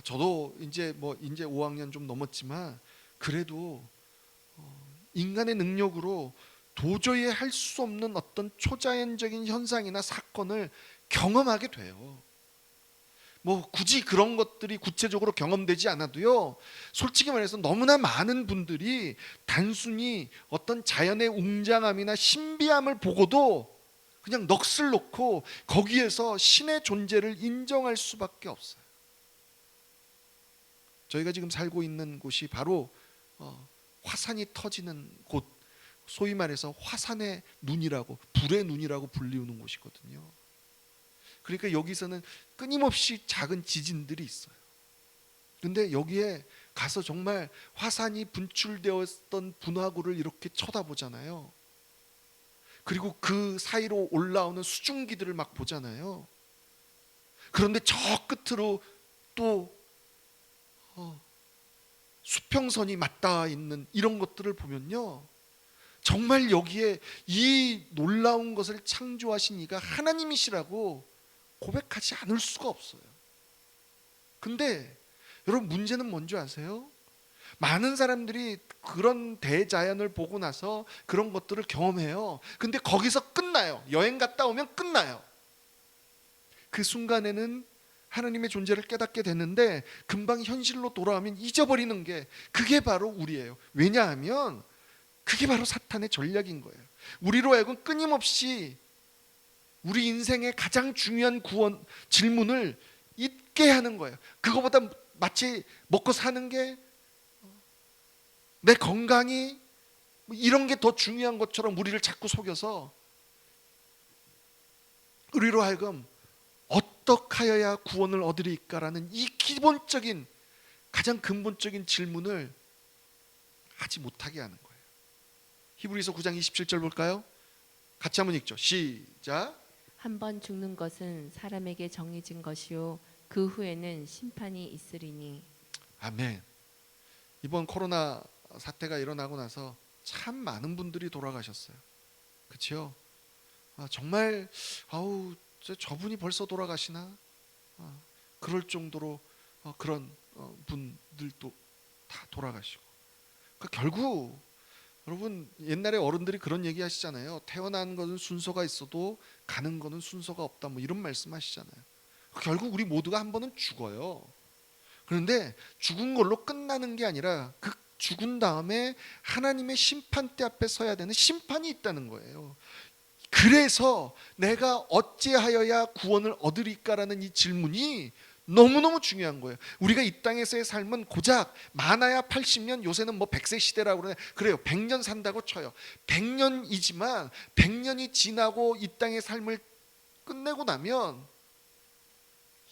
[SPEAKER 1] 저도 이제 5학년 좀 넘었지만 그래도 인간의 능력으로 도저히 할 수 없는 어떤 초자연적인 현상이나 사건을 경험하게 돼요. 뭐 굳이 그런 것들이 구체적으로 경험되지 않아도요, 솔직히 말해서 너무나 많은 분들이 단순히 어떤 자연의 웅장함이나 신비함을 보고도 그냥 넋을 놓고 거기에서 신의 존재를 인정할 수밖에 없어요. 저희가 지금 살고 있는 곳이 바로 화산이 터지는 곳, 소위 말해서 화산의 눈이라고, 불의 눈이라고 불리우는 곳이거든요. 그러니까 여기서는 끊임없이 작은 지진들이 있어요. 근데 여기에 가서 정말 화산이 분출되었던 분화구를 이렇게 쳐다보잖아요. 그리고 그 사이로 올라오는 수증기들을 막 보잖아요. 그런데 저 끝으로 또 수평선이 맞닿아 있는 이런 것들을 보면요, 정말 여기에 이 놀라운 것을 창조하신 이가 하나님이시라고 고백하지 않을 수가 없어요. 근데 여러분, 문제는 뭔지 아세요? 많은 사람들이 그런 대자연을 보고 나서 그런 것들을 경험해요. 근데 거기서 끝나요. 여행 갔다 오면 끝나요. 그 순간에는 하나님의 존재를 깨닫게 되는데 금방 현실로 돌아오면 잊어버리는 게, 그게 바로 우리예요. 왜냐하면 그게 바로 사탄의 전략인 거예요. 우리로 하여금 끊임없이 우리 인생의 가장 중요한 구원 질문을 잊게 하는 거예요. 그거보다 마치 먹고 사는 게, 내 건강이 이런 게 더 중요한 것처럼 우리를 자꾸 속여서 우리로 하여금 어떻게 하여야 구원을 얻으리까라는 이 기본적인, 가장 근본적인 질문을 하지 못하게 하는 거예요. 히브리서 9장 27절 볼까요? 같이 한번 읽죠. 시작.
[SPEAKER 2] 한 번 죽는 것은 사람에게 정해진 것이요 그 후에는 심판이 있으리니.
[SPEAKER 1] 아멘. 이번 코로나 사태가 일어나고 나서 참 많은 분들이 돌아가셨어요. 그렇죠? 정말 저분이 벌써 돌아가시나? 그럴 정도로 그런 분들도 다 돌아가시고. 그러니까 결국 여러분, 옛날에 어른들이 그런 얘기 하시잖아요. 태어난 것은 순서가 있어도 가는 것은 순서가 없다, 뭐 이런 말씀 하시잖아요. 결국 우리 모두가 한 번은 죽어요. 그런데 죽은 걸로 끝나는 게 아니라 그 죽은 다음에 하나님의 심판대 앞에 서야 되는 심판이 있다는 거예요. 그래서 내가 어찌하여야 구원을 얻으리까라는 이 질문이 너무너무 중요한 거예요. 우리가 이 땅에서의 삶은 고작 많아야 80년, 요새는 뭐 100세 시대라고 그래요. 100년 산다고 쳐요. 100년이지만 100년이 지나고 이 땅의 삶을 끝내고 나면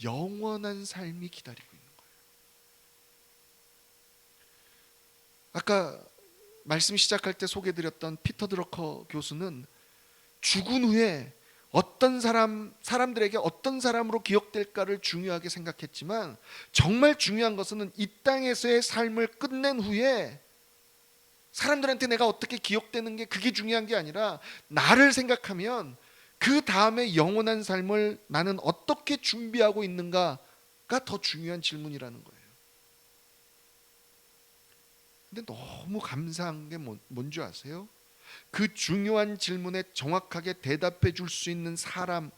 [SPEAKER 1] 영원한 삶이 기다리고 있는 거예요. 아까 말씀 시작할 때 소개해드렸던 피터 드러커 교수는 죽은 후에 어떤 사람들에게 어떤 사람으로 기억될까를 중요하게 생각했지만, 정말 중요한 것은 이 땅에서의 삶을 끝낸 후에 사람들한테 내가 어떻게 기억되는 게 그게 중요한 게 아니라, 나를 생각하면 그 다음에 영원한 삶을 나는 어떻게 준비하고 있는가가 더 중요한 질문이라는 거예요. 근데 너무 감사한 게 뭔지 아세요? 그 중요한 질문에 정확하게 대답해 줄 수 있는 사람,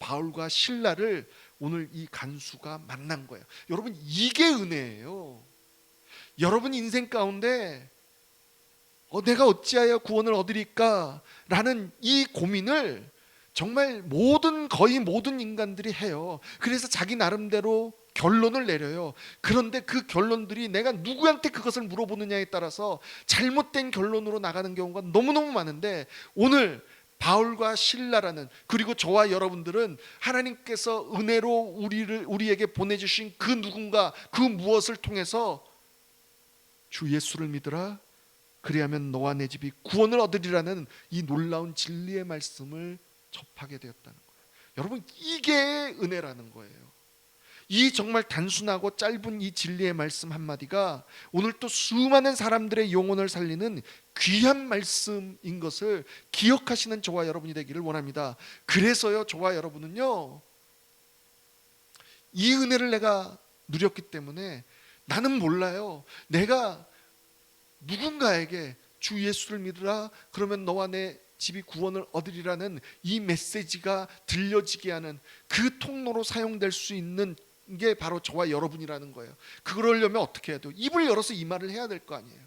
[SPEAKER 1] 바울과 실라를 오늘 이 간수가 만난 거예요. 여러분, 이게 은혜예요. 여러분 인생 가운데 내가 어찌하여 구원을 얻으리까 라는 이 고민을 정말 거의 모든 인간들이 해요. 그래서 자기 나름대로 결론을 내려요. 그런데 그 결론들이 내가 누구한테 그것을 물어보느냐에 따라서 잘못된 결론으로 나가는 경우가 너무너무 많은데, 오늘 바울과 실라라는, 그리고 저와 여러분들은 하나님께서 은혜로 우리에게 보내주신 그 누군가, 그 무엇을 통해서 주 예수를 믿으라, 그리하면 너와 내 집이 구원을 얻으리라는 이 놀라운 진리의 말씀을 접하게 되었다는 거예요. 여러분, 이게 은혜라는 거예요. 이 정말 단순하고 짧은 이 진리의 말씀 한마디가 오늘 또 수많은 사람들의 영혼을 살리는 귀한 말씀인 것을 기억하시는 저와 여러분이 되기를 원합니다. 그래서요, 저와 여러분은요, 이 은혜를 내가 누렸기 때문에 나는 몰라요. 내가 누군가에게 주 예수를 믿으라, 그러면 너와 내 집이 구원을 얻으리라는 이 메시지가 들려지게 하는 그 통로로 사용될 수 있는 게 바로 저와 여러분이라는 거예요. 그러려면 어떻게 해야 돼요? 입을 열어서 이 말을 해야 될 거 아니에요.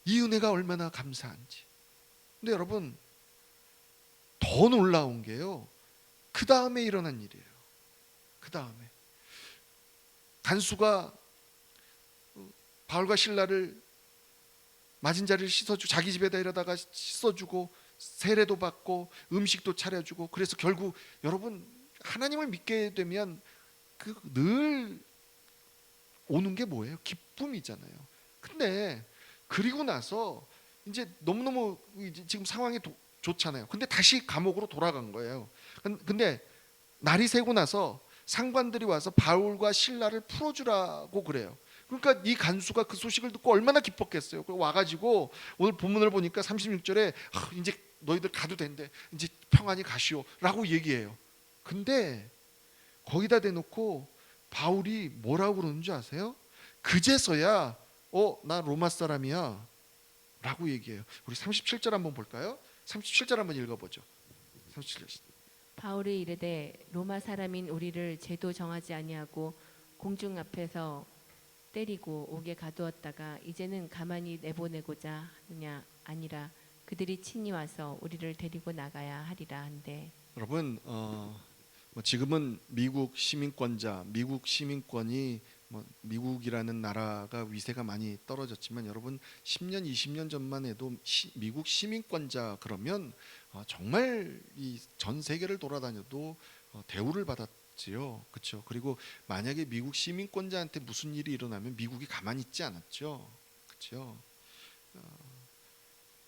[SPEAKER 1] 이 은혜가 얼마나 감사한지. 근데 여러분, 더 놀라운 게요, 그 다음에 일어난 일이에요. 그 다음에 간수가 바울과 실라를 맞은 자리를 씻어주고 자기 집에다 이러다가 씻어주고 세례도 받고 음식도 차려주고, 그래서 결국 여러분, 하나님을 믿게 되면 늘 오는 게 뭐예요? 기쁨이잖아요. 근데 그리고 나서 이제 너무너무 이제 지금 상황이 좋잖아요. 근데 다시 감옥으로 돌아간 거예요. 근데 날이 새고 나서 상관들이 와서 바울과 실라를 풀어주라고 그래요. 그러니까 이 간수가 그 소식을 듣고 얼마나 기뻤겠어요. 와가지고 오늘 본문을 보니까 36절에 이제 너희들 가도 된대. 이제 평안히 가시오라고 얘기해요. 근데 거기다 대놓고 바울이 뭐라고 그러는 줄 아세요? 그제서야 나 로마 사람이야 라고 얘기해요. 우리 37절 한번 볼까요? 37절 한번 읽어보죠. 37절.
[SPEAKER 2] 바울이 이르되 로마 사람인 우리를 죄도 정하지 아니하고 공중 앞에서 때리고 옥에 가두었다가 이제는 가만히 내보내고자 하느냐 아니라 그들이 친히 와서 우리를 데리고 나가야 하리라 한데.
[SPEAKER 1] 여러분 뭐 지금은 미국 시민권이 미국이라는 나라가 위세가 많이 떨어졌지만 여러분 10년 20년 전만 해도 미국 시민권자 그러면 정말 이 전 세계를 돌아다녀도 대우를 받았지요. 그렇죠. 그리고 만약에 미국 시민권자한테 무슨 일이 일어나면 미국이 가만히 있지 않았죠. 그렇죠.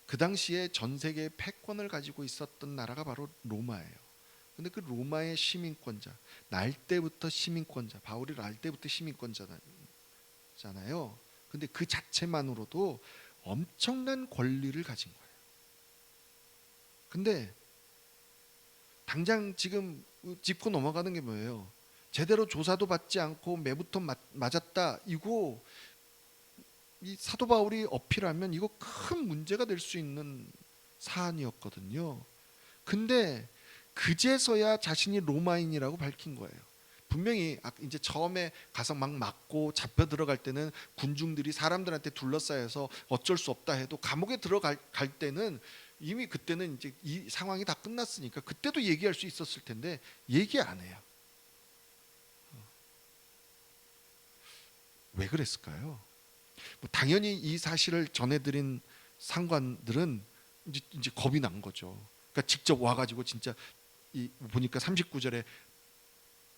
[SPEAKER 1] 그 당시에 전 세계의 패권을 가지고 있었던 나라가 바로 로마예요. 근데 그 로마의 시민권자, 날 때부터 시민권자, 바울이 날 때부터 시민권자잖아요. 근데 그 자체만으로도 엄청난 권리를 가진 거예요. 근데 당장 지금 짚고 넘어가는 게 뭐예요? 제대로 조사도 받지 않고 매부터 맞았다. 이거 이 사도 바울이 어필하면 이거 큰 문제가 될 수 있는 사안이었거든요. 근데 그제서야 자신이 로마인이라고 밝힌 거예요. 분명히 이제 처음에 가서 막 맞고 잡혀 들어갈 때는 군중들이 사람들한테 둘러싸여서 어쩔 수 없다 해도 감옥에 들어갈 때는 이미 그때는 이제 이 상황이 다 끝났으니까 그때도 얘기할 수 있었을 텐데 얘기 안 해요. 왜 그랬을까요? 당연히 이 사실을 전해드린 상관들은 이제 겁이 난 거죠. 그러니까 직접 와가지고 진짜 보니까 39절에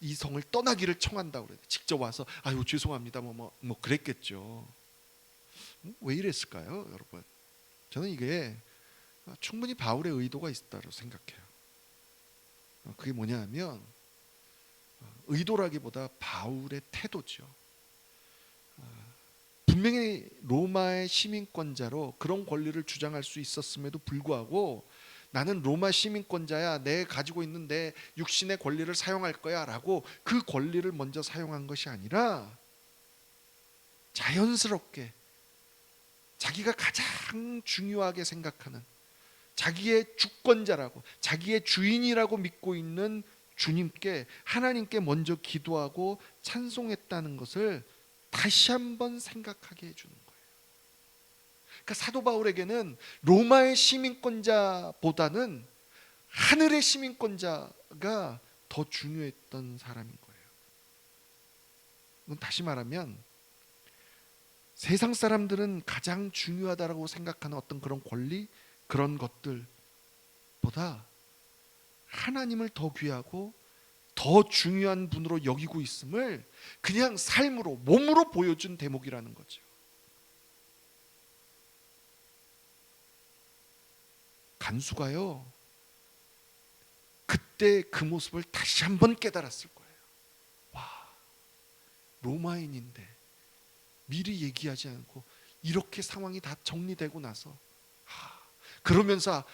[SPEAKER 1] 이 성을 떠나기를 청한다고 그래요. 직접 와서 아유 죄송합니다 뭐 그랬겠죠. 왜 이랬을까요, 여러분? 저는 이게 충분히 바울의 의도가 있다고 생각해요. 그게 뭐냐면 의도라기보다 바울의 태도죠. 분명히 로마의 시민권자로 그런 권리를 주장할 수 있었음에도 불구하고 나는 로마 시민권자야, 내 가지고 있는 내 육신의 권리를 사용할 거야 라고 그 권리를 먼저 사용한 것이 아니라 자연스럽게 자기가 가장 중요하게 생각하는 자기의 주권자라고 자기의 주인이라고 믿고 있는 주님께 하나님께 먼저 기도하고 찬송했다는 것을 다시 한번 생각하게 해주는 거예요. 그러니까 사도 바울에게는 로마의 시민권자보다는 하늘의 시민권자가 더 중요했던 사람인 거예요. 다시 말하면 세상 사람들은 가장 중요하다고 생각하는 어떤 그런 권리, 그런 것들보다 하나님을 더 귀하고 더 중요한 분으로 여기고 있음을 그냥 삶으로 몸으로 보여준 대목이라는 거죠. 간수가요 그때 그 모습을 다시 한번 깨달았을 거예요. 와, 로마인인데 미리 얘기하지 않고 이렇게 상황이 다 정리되고 나서 그러면서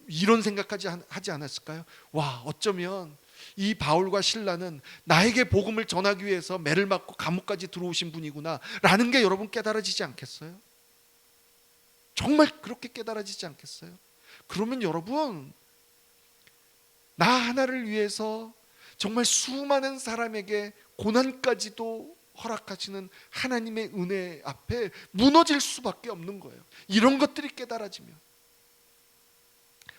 [SPEAKER 1] 이런 생각까지 하지 않았을까요? 와, 어쩌면 이 바울과 실라는 나에게 복음을 전하기 위해서 매를 맞고 감옥까지 들어오신 분이구나 라는 게 여러분 깨달아지지 않겠어요? 정말 그렇게 깨달아지지 않겠어요? 그러면 여러분 나 하나를 위해서 정말 수많은 사람에게 고난까지도 허락하시는 하나님의 은혜 앞에 무너질 수밖에 없는 거예요. 이런 것들이 깨달아지면.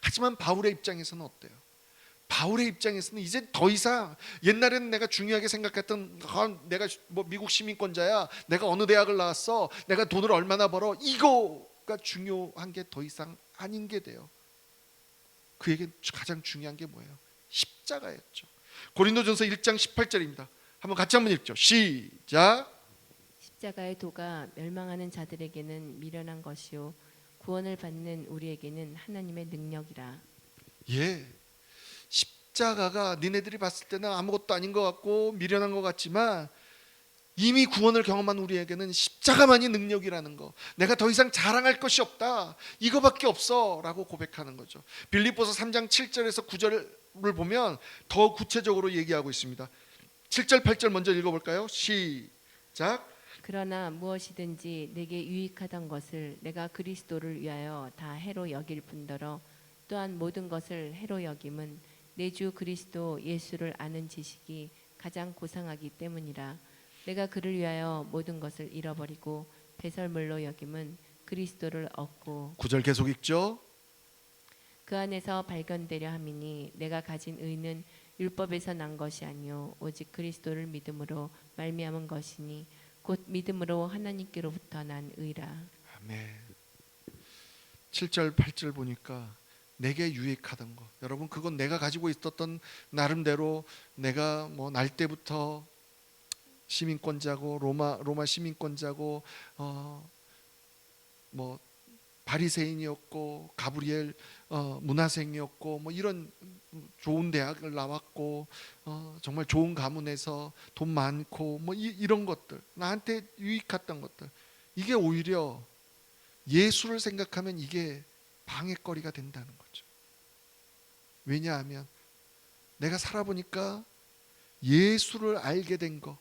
[SPEAKER 1] 하지만 바울의 입장에서는 어때요? 바울의 입장에서는 이제 더 이상 옛날에는 내가 중요하게 생각했던 내가 뭐 미국 시민권자야, 내가 어느 대학을 나왔어, 내가 돈을 얼마나 벌어, 이거가 중요한 게 더 이상 아닌 게 돼요. 그에게 가장 중요한 게 뭐예요? 십자가였죠. 고린도전서 1장 18절입니다. 한번 같이 한번 읽죠. 시작.
[SPEAKER 2] 십자가의 도가 멸망하는 자들에게는 미련한 것이요 구원을 받는 우리에게는 하나님의 능력이라.
[SPEAKER 1] 예, 십자가가 니네들이 봤을 때는 아무것도 아닌 것 같고 미련한 것 같지만 이미 구원을 경험한 우리에게는 십자가만이 능력이라는 거, 내가 더 이상 자랑할 것이 없다, 이거밖에 없어 라고 고백하는 거죠. 빌립보서 3장 7절에서 9절을 보면 더 구체적으로 얘기하고 있습니다. 7절 8절 먼저 읽어볼까요? 시작.
[SPEAKER 2] 그러나 무엇이든지 내게 유익하던 것을 내가 그리스도를 위하여 다 해로 여길 뿐더러 또한 모든 것을 해로 여김은 내 주 그리스도 예수를 아는 지식이 가장 고상하기 때문이라. 내가 그를 위하여 모든 것을 잃어버리고 배설물로 여김은 그리스도를 얻고
[SPEAKER 1] 9절 계속 읽죠.
[SPEAKER 2] 그 안에서 발견되려 함이니 내가 가진 의는 율법에서 난 것이 아니요 오직 그리스도를 믿음으로 말미암은 것이니 곧 믿음으로 하나님께로부터 난 의라.
[SPEAKER 1] 아멘. 7절 8절 보니까 내게 유익하던 거, 여러분 그건 내가 가지고 있었던 나름대로 내가 뭐 날 때부터 시민권자고 로마 시민권자고 뭐 바리새인이었고 가브리엘 문화생이었고 뭐 이런 좋은 대학을 나왔고 정말 좋은 가문에서 돈 많고 뭐 이런 것들, 나한테 유익했던 것들, 이게 오히려 예수를 생각하면 이게 방해거리가 된다는 거죠. 왜냐하면 내가 살아보니까 예수를 알게 된 거,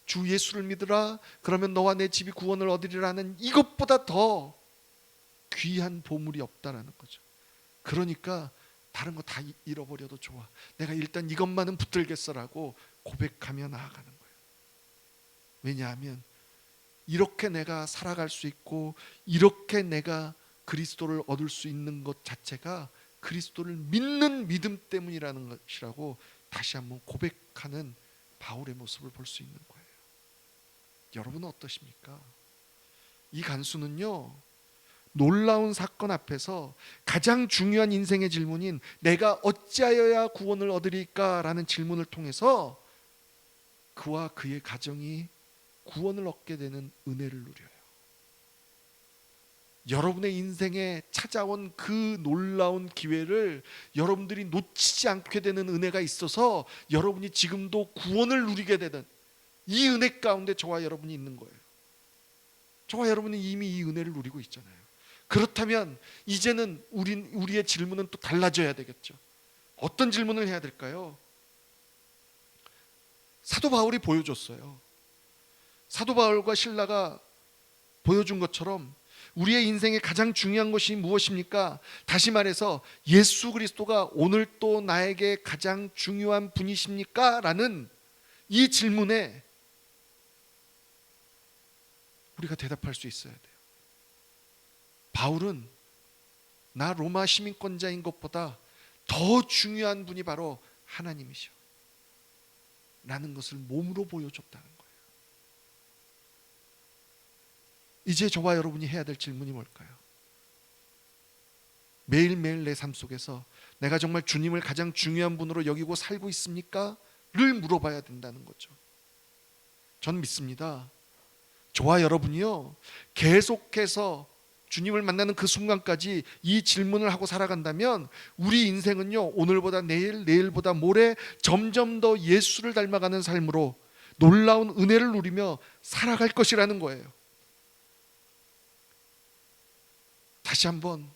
[SPEAKER 1] 주 예수를 믿으라 그러면 너와 내 집이 구원을 얻으리라는 이것보다 더 귀한 보물이 없다라는 거죠. 그러니까 다른 거 다 잃어버려도 좋아, 내가 일단 이것만은 붙들겠어라고 고백하며 나아가는 거예요. 왜냐하면 이렇게 내가 살아갈 수 있고 이렇게 내가 그리스도를 얻을 수 있는 것 자체가 그리스도를 믿는 믿음 때문이라는 것이라고 다시 한번 고백하는 바울의 모습을 볼 수 있는 거예요. 여러분은 어떠십니까? 이 간수는요, 놀라운 사건 앞에서 가장 중요한 인생의 질문인 내가 어찌하여야 구원을 얻으리까 라는 질문을 통해서 그와 그의 가정이 구원을 얻게 되는 은혜를 누려요. 여러분의 인생에 찾아온 그 놀라운 기회를 여러분들이 놓치지 않게 되는 은혜가 있어서 여러분이 지금도 구원을 누리게 되는 이 은혜 가운데 저와 여러분이 있는 거예요. 저와 여러분은 이미 이 은혜를 누리고 있잖아요. 그렇다면 이제는 우리의 질문은 또 달라져야 되겠죠. 어떤 질문을 해야 될까요? 사도 바울이 보여줬어요. 사도 바울과 신라가 보여준 것처럼 우리의 인생에 가장 중요한 것이 무엇입니까? 다시 말해서 예수 그리스도가 오늘 또 나에게 가장 중요한 분이십니까? 라는 이 질문에 우리가 대답할 수 있어야 돼요. 바울은 나 로마 시민권자인 것보다 더 중요한 분이 바로 하나님이셔 라는 것을 몸으로 보여줬다는 거예요. 이제 저와 여러분이 해야 될 질문이 뭘까요? 매일매일 내 삶 속에서 내가 정말 주님을 가장 중요한 분으로 여기고 살고 있습니까? 를 물어봐야 된다는 거죠. 전 믿습니다. 저와 여러분이요, 계속해서 주님을 만나는 그 순간까지 이 질문을 하고 살아간다면 우리 인생은요, 오늘보다 내일, 내일보다 모레 점점 더 예수를 닮아가는 삶으로 놀라운 은혜를 누리며 살아갈 것이라는 거예요. 다시 한번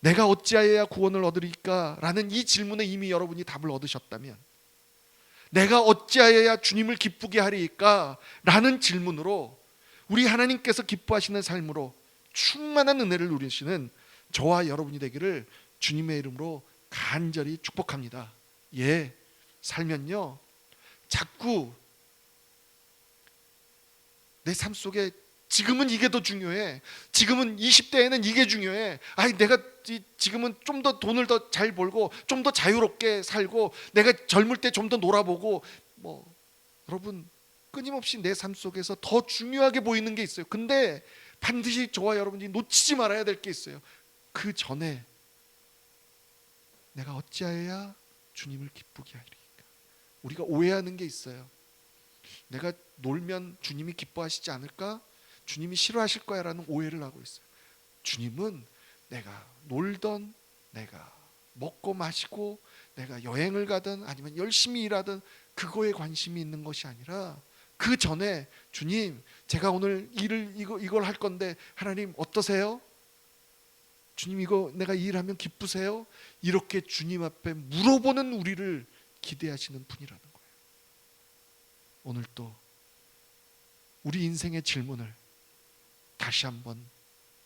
[SPEAKER 1] 내가 어찌하여야 구원을 얻으리까? 라는 이 질문에 이미 여러분이 답을 얻으셨다면, 내가 어찌하여야 주님을 기쁘게 하리까? 라는 질문으로 우리 하나님께서 기뻐하시는 삶으로 충만한 은혜를 누리시는 저와 여러분이 되기를 주님의 이름으로 간절히 축복합니다. 예, 살면요, 자꾸 내 삶 속에 지금은 이게 더 중요해, 지금은 20대에는 이게 중요해, 내가 지금은 좀 더 돈을 더 잘 벌고 좀 더 자유롭게 살고 내가 젊을 때 좀 더 놀아보고, 여러분 끊임없이 내 삶 속에서 더 중요하게 보이는 게 있어요. 근데 반드시 저와 여러분이 놓치지 말아야 될 게 있어요. 그 전에 내가 어찌하여야 주님을 기쁘게 하리까? 우리가 오해하는 게 있어요. 내가 놀면 주님이 기뻐하시지 않을까? 주님이 싫어하실 거야 라는 오해를 하고 있어요. 주님은 내가 놀던, 내가 먹고 마시고, 내가 여행을 가든 아니면 열심히 일하든 그거에 관심이 있는 것이 아니라, 그 전에 주님, 제가 오늘 이걸 할 건데 하나님 어떠세요? 주님, 이거 내가 이 일하면 기쁘세요? 이렇게 주님 앞에 물어보는 우리를 기대하시는 분이라는 거예요. 오늘 또 우리 인생의 질문을 다시 한번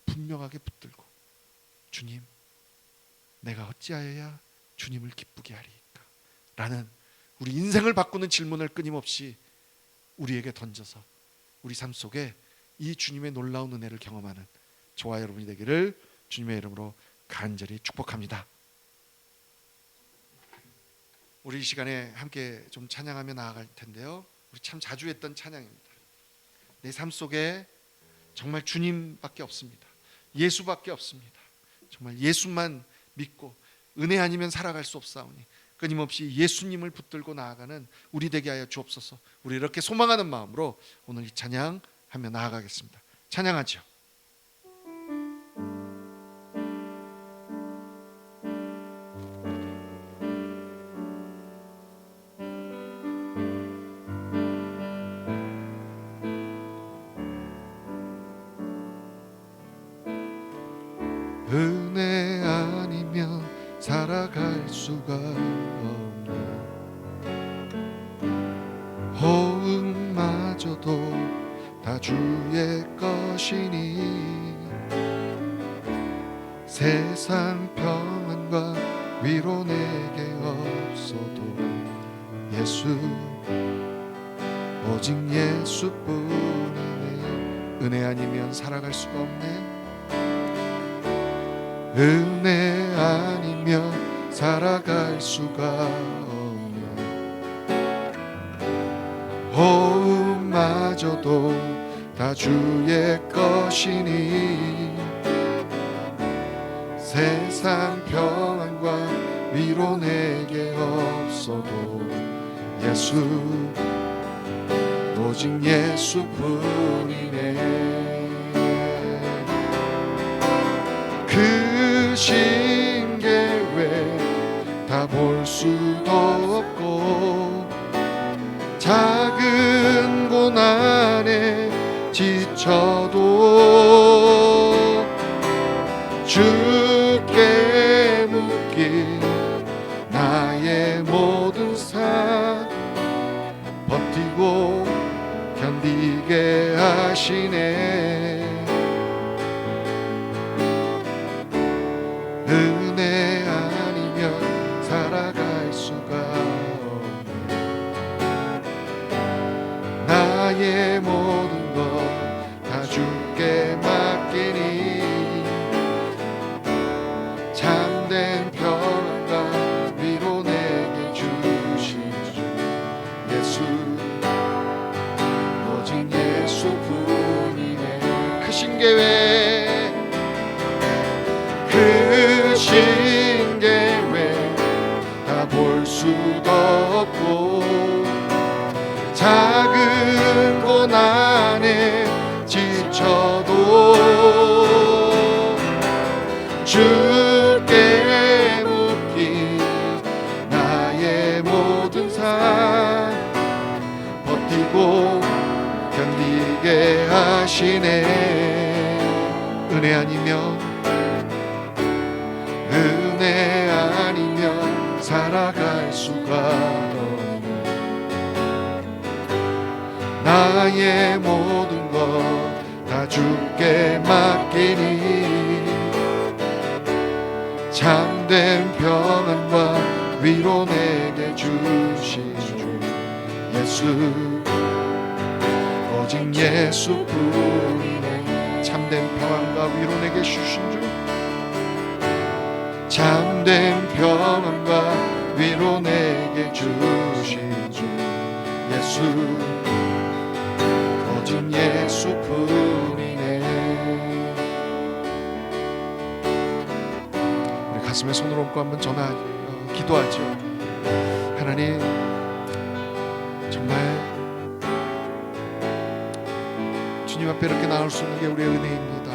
[SPEAKER 1] 분명하게 붙들고, 주님, 내가 어찌하여야 주님을 기쁘게 하리이까? 라는 우리 인생을 바꾸는 질문을 끊임없이 우리에게 던져서 우리 삶 속에 이 주님의 놀라운 은혜를 경험하는 저와 여러분이 되기를 주님의 이름으로 간절히 축복합니다. 우리 이 시간에 함께 좀 찬양하며 나아갈 텐데요, 우리 참 자주 했던 찬양입니다. 내 삶 속에 정말 주님밖에 없습니다. 예수밖에 없습니다. 정말 예수만 믿고 은혜 아니면 살아갈 수 없사오니 끊임없이 예수님을 붙들고 나아가는 우리 되게 하여 주옵소서. 우리 이렇게 소망하는 마음으로 오늘 이 찬양하며 나아가겠습니다. 찬양하죠. 은혜 아니면 살아갈 수가 없네. 호흡마저도 다 주의 것이니 세상 평안과 위로 내게 없어도 예수, 오직 예수뿐이네. 은혜 아니면 살아갈 수가 없네. 은혜 아니면 살아갈 수가 없네. 호흡마저도 다 주의 것이니 세상 평안과 위로 내게 없어도 예수, 오직 예수뿐이네. 그 신계회 다 볼 수도 없고 작은 고난에 지쳐도 주께 묶인 나의 모든 삶 버티고 견디게 하시네. 은혜 아니면 살아갈 수가 없네. 나의 모든 것 다 주께 맡기니 참된 평안과 위로 내게 주신 주 예수, 오직 예수뿐이네. 그 신계회, 그 신계회 다 볼 수도 없고 작은 고난에 지쳐도 주께 묶인 나의 모든 삶 버티고 견디게 하시네. 은혜 아니면 살아갈 수가 없네. 나의 모든 것 다 주께 맡기니 참된 평안과 위로 내게 주신 주 예수, 오직 예수뿐이네. 참된 평안과 위로 내게 주신 주, 참된 평안과 위로 내게 주신 주 예수, 오직 예수뿐이네. 우리 가슴에 손을 얹고 한번 기도하죠. 하나님, 앞에 이렇게 나올 수 있는 게 우리의 은혜입니다.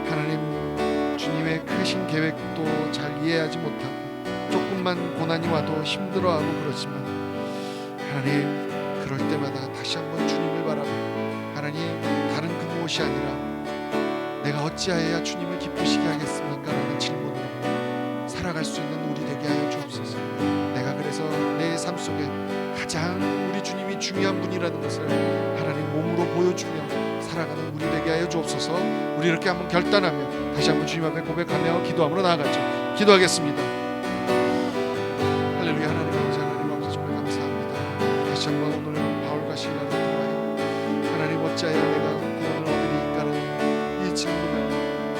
[SPEAKER 1] 하나님, 주님의 크신 계획도 잘 이해하지 못하고 조금만 고난이 와도 힘들어하고 그러지만 하나님, 그럴 때마다 다시 한번 주님을 바라보고 하나님, 다른 그 무엇이 아니라 내가 어찌하여야 주님을 기쁘시게 하겠습니까? 라는 질문으로 살아갈 수 있는 우리 되게 하여 주옵소서. 내가 그래서 내 삶 속에 가장 우리 주님이 중요한 분이라는 것을 하나님 몸으로 보여주며 살아가는 우리 되게 하여 주옵소서. 우리 이렇게 한번 결단하며 다시 한번 주님 앞에 고백하며 기도함으로 나아가죠. 기도하겠습니다. 할렐루야. 하나님 아버지, 하나님 아버지 정말 감사합니다. 다시 한번 오늘 바울과 실라를 통하여 하나님 어찌하여 내가 구원을 얻으리이까라는 이 질문을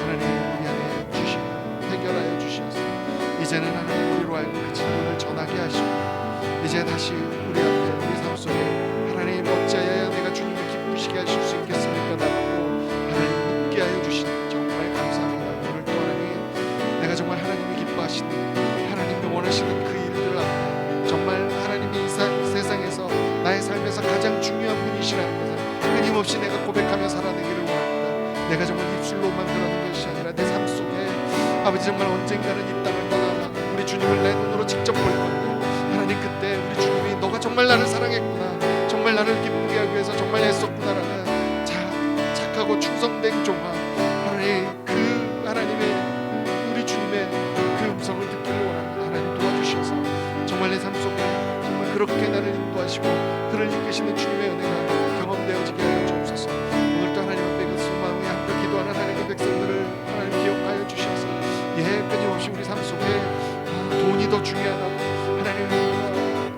[SPEAKER 1] 하나님 우리 안에 주시고 해결하여 주셔서 이제는 하나님 우리로 하여금 그 질문을 전하게 하시고 이제 다시 우리 앞에 우리 삶 속에 하나님 어찌하여야 내가 주님을 기쁘시게 하실 수 있겠습니까? 라고 하나님 묻게 하여 주시니 정말 감사합니다. 오늘 또 하나님 내가 정말 하나님이 기뻐하시는 하나님이 원하시는 그 일들 앞에 정말 하나님이 이 세상에서 나의 삶에서 가장 중요한 분이시라는 것을 끊임없이 내가 고백하며 살아내기를 원합니다. 내가 정말 입술로만 그러는 것이 아니라 내 삶 속에 아버지 정말 언젠가는 이 땅을 떠나가 우리 주님을 내 눈으로 직접 볼 건데 하나님 그때 우리 주님이 너가 정말 나를 사랑했구나, 정말 나를 기쁘게 하기 위해서 정말 애썼구나라는 착하고 충성된 종아 하나님, 그 하나님의 우리 주님의 그 음성을 듣기를 원합니다. 하나님 도와주셔서 정말 내 삶 속에 정말 그렇게 나를 인도하시고 그를 이끄시는 주님의 은혜가 경험되어지게 하여 주옵소서. 오늘도 하나님 앞에 그 소망에 함께 기도하는 하나님의 백성들을 하나님 기억하여 주셔서 끊임없이 우리 삶 속에 돈이 더 중요하다고, 하나님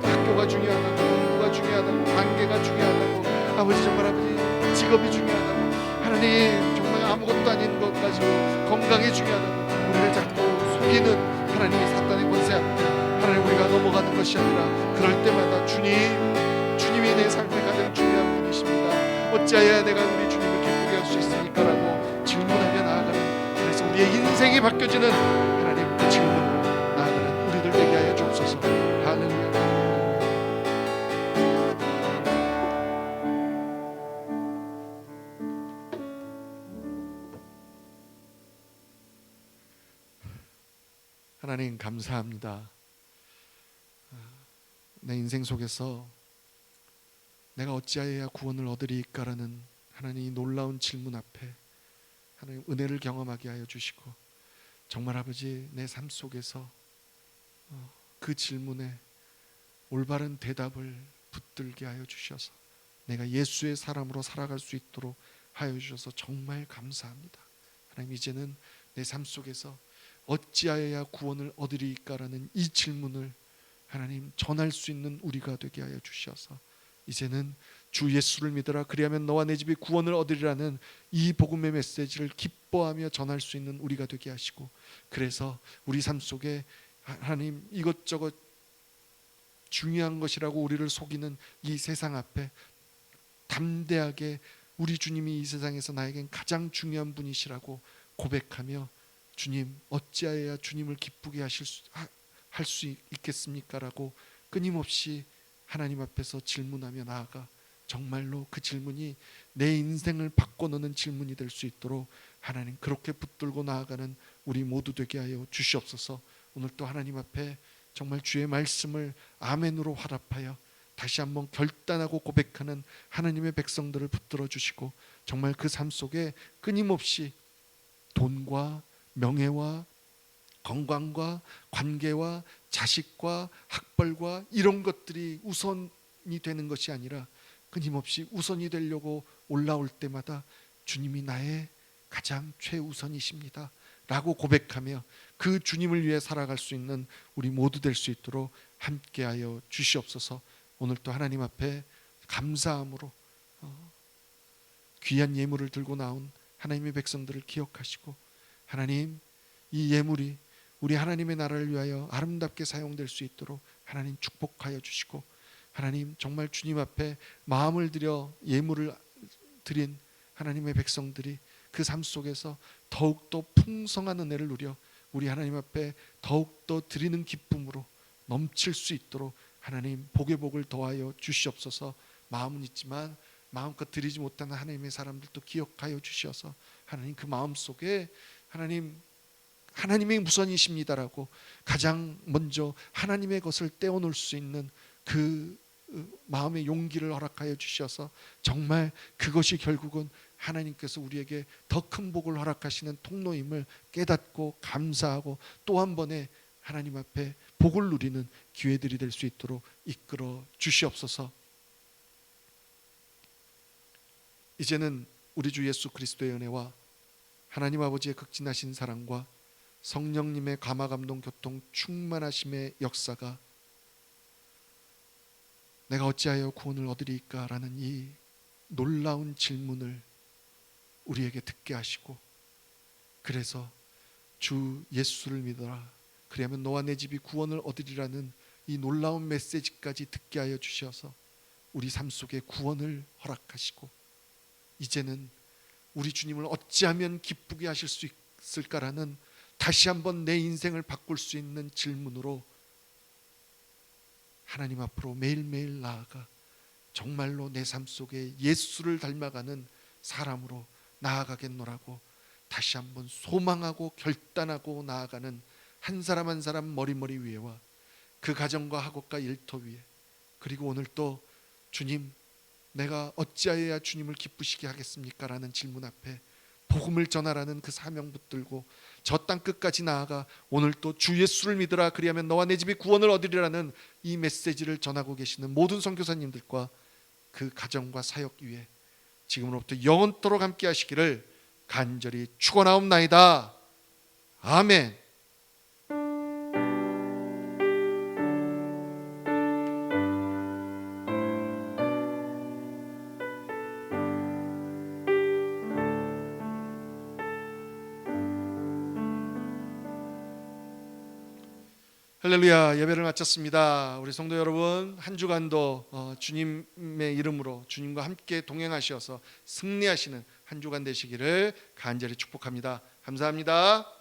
[SPEAKER 1] 학교가 중요하다고, 공부가 중요하다고, 관계가 중요하다고, 아버지 정말 아버지 직업이 중요하다고, 하나님 정말 아무것도 아닌 것 가지고 건강이 중요하다고 우리를 자꾸 속이는 하나님이 사탄의 권세 앞에 하나님 우리가 넘어가는 것이 아니라 그럴 때마다 주님이 내 삶에 가장 중요한 분이십니다. 어찌하여야 내가 우리 주님을 기쁘게 할 수 있습니까? 라고 질문하며 나아가는, 그래서 우리의 인생이 바뀌어지는 하나님 그 질문으로 나아가는 우리들 되게 하여 주옵소서. 할렐루야. 하나님 감사합니다. 내 인생 속에서 내가 어찌하여야 구원을 얻으리이까라는 하나님 놀라운 질문 앞에 하나님 은혜를 경험하게 하여 주시고 정말 아버지 내 삶 속에서 그 질문에 올바른 대답을 붙들게 하여 주셔서 내가 예수의 사람으로 살아갈 수 있도록 하여 주셔서 정말 감사합니다. 하나님 이제는 내 삶 속에서 어찌하여야 구원을 얻으리이까라는 이 질문을 하나님 전할 수 있는 우리가 되게 하여 주셔서 이제는 주 예수를 믿으라 그리하면 너와 내 집이 구원을 얻으리라는 이 복음의 메시지를 기뻐하며 전할 수 있는 우리가 되게 하시고, 그래서 우리 삶 속에 하나님 이것저것 중요한 것이라고 우리를 속이는 이 세상 앞에 담대하게 우리 주님이 이 세상에서 나에겐 가장 중요한 분이시라고 고백하며 주님 어찌하여야 주님을 기쁘게 할 수 있겠습니까? 라고 끊임없이 하나님 앞에서 질문하며 나아가 정말로 그 질문이 내 인생을 바꿔놓는 질문이 될 수 있도록 하나님 그렇게 붙들고 나아가는 우리 모두 되게 하여 주시옵소서. 오늘 또 하나님 앞에 정말 주의 말씀을 아멘으로 화답하여 다시 한번 결단하고 고백하는 하나님의 백성들을 붙들어 주시고 정말 그 삶 속에 끊임없이 돈과 명예와 건강과 관계와 자식과 학벌과 이런 것들이 우선이 되는 것이 아니라 끊임없이 우선이 되려고 올라올 때마다 주님이 나의 가장 최우선이십니다 라고 고백하며 그 주님을 위해 살아갈 수 있는 우리 모두 될 수 있도록 함께하여 주시옵소서. 오늘 또 하나님 앞에 감사함으로 귀한 예물을 들고 나온 하나님의 백성들을 기억하시고 하나님 이 예물이 우리 하나님의 나라를 위하여 아름답게 사용될 수 있도록 하나님 축복하여 주시고 하나님 정말 주님 앞에 마음을 들여 예물을 드린 하나님의 백성들이 그 삶 속에서 더욱더 풍성한 은혜를 누려 우리 하나님 앞에 더욱더 드리는 기쁨으로 넘칠 수 있도록 하나님 복의 복을 더하여 주시옵소서. 마음은 있지만 마음껏 드리지 못하는 하나님의 사람들도 기억하여 주셔서 하나님 그 마음속에 하나님의 무선이십니다라고 가장 먼저 하나님의 것을 떼어놓을 수 있는 그 마음의 용기를 허락하여 주셔서 정말 그것이 결국은 하나님께서 우리에게 더 큰 복을 허락하시는 통로임을 깨닫고 감사하고 또 한 번에 하나님 앞에 복을 누리는 기회들이 될 수 있도록 이끌어 주시옵소서. 이제는 우리 주 예수 그리스도의 은혜와 하나님 아버지의 극진하신 사랑과 성령님의 감화 감동 교통 충만하심의 역사가 내가 어찌하여 구원을 얻으리까 라는 이 놀라운 질문을 우리에게 듣게 하시고, 그래서 주 예수를 믿어라 그리하면 너와 내 집이 구원을 얻으리라는 이 놀라운 메시지까지 듣게 하여 주셔서 우리 삶 속에 구원을 허락하시고, 이제는 우리 주님을 어찌하면 기쁘게 하실 수 있을까라는 다시 한번 내 인생을 바꿀 수 있는 질문으로 하나님 앞으로 매일매일 나아가 정말로 내 삶 속에 예수를 닮아가는 사람으로 나아가겠노라고 다시 한번 소망하고 결단하고 나아가는 한 사람 한 사람 머리머리 위에와 그 가정과 학업과 일터 위에, 그리고 오늘 또 주님 내가 어찌하여야 주님을 기쁘시게 하겠습니까? 라는 질문 앞에 복음을 전하라는 그 사명 붙들고 저 땅 끝까지 나아가 오늘 또 주 예수를 믿으라 그리하면 너와 내 집이 구원을 얻으리라는 이 메시지를 전하고 계시는 모든 선교사님들과 그 가정과 사역 위에 지금으로부터 영원토록 함께 하시기를 간절히 축원하옵나이다. 아멘. 할렐루야. 예배를 마쳤습니다. 우리 성도 여러분, 한 주간도 주님의 이름으로 주님과 함께 동행하셔서 승리하시는 한 주간 되시기를 간절히 축복합니다. 감사합니다.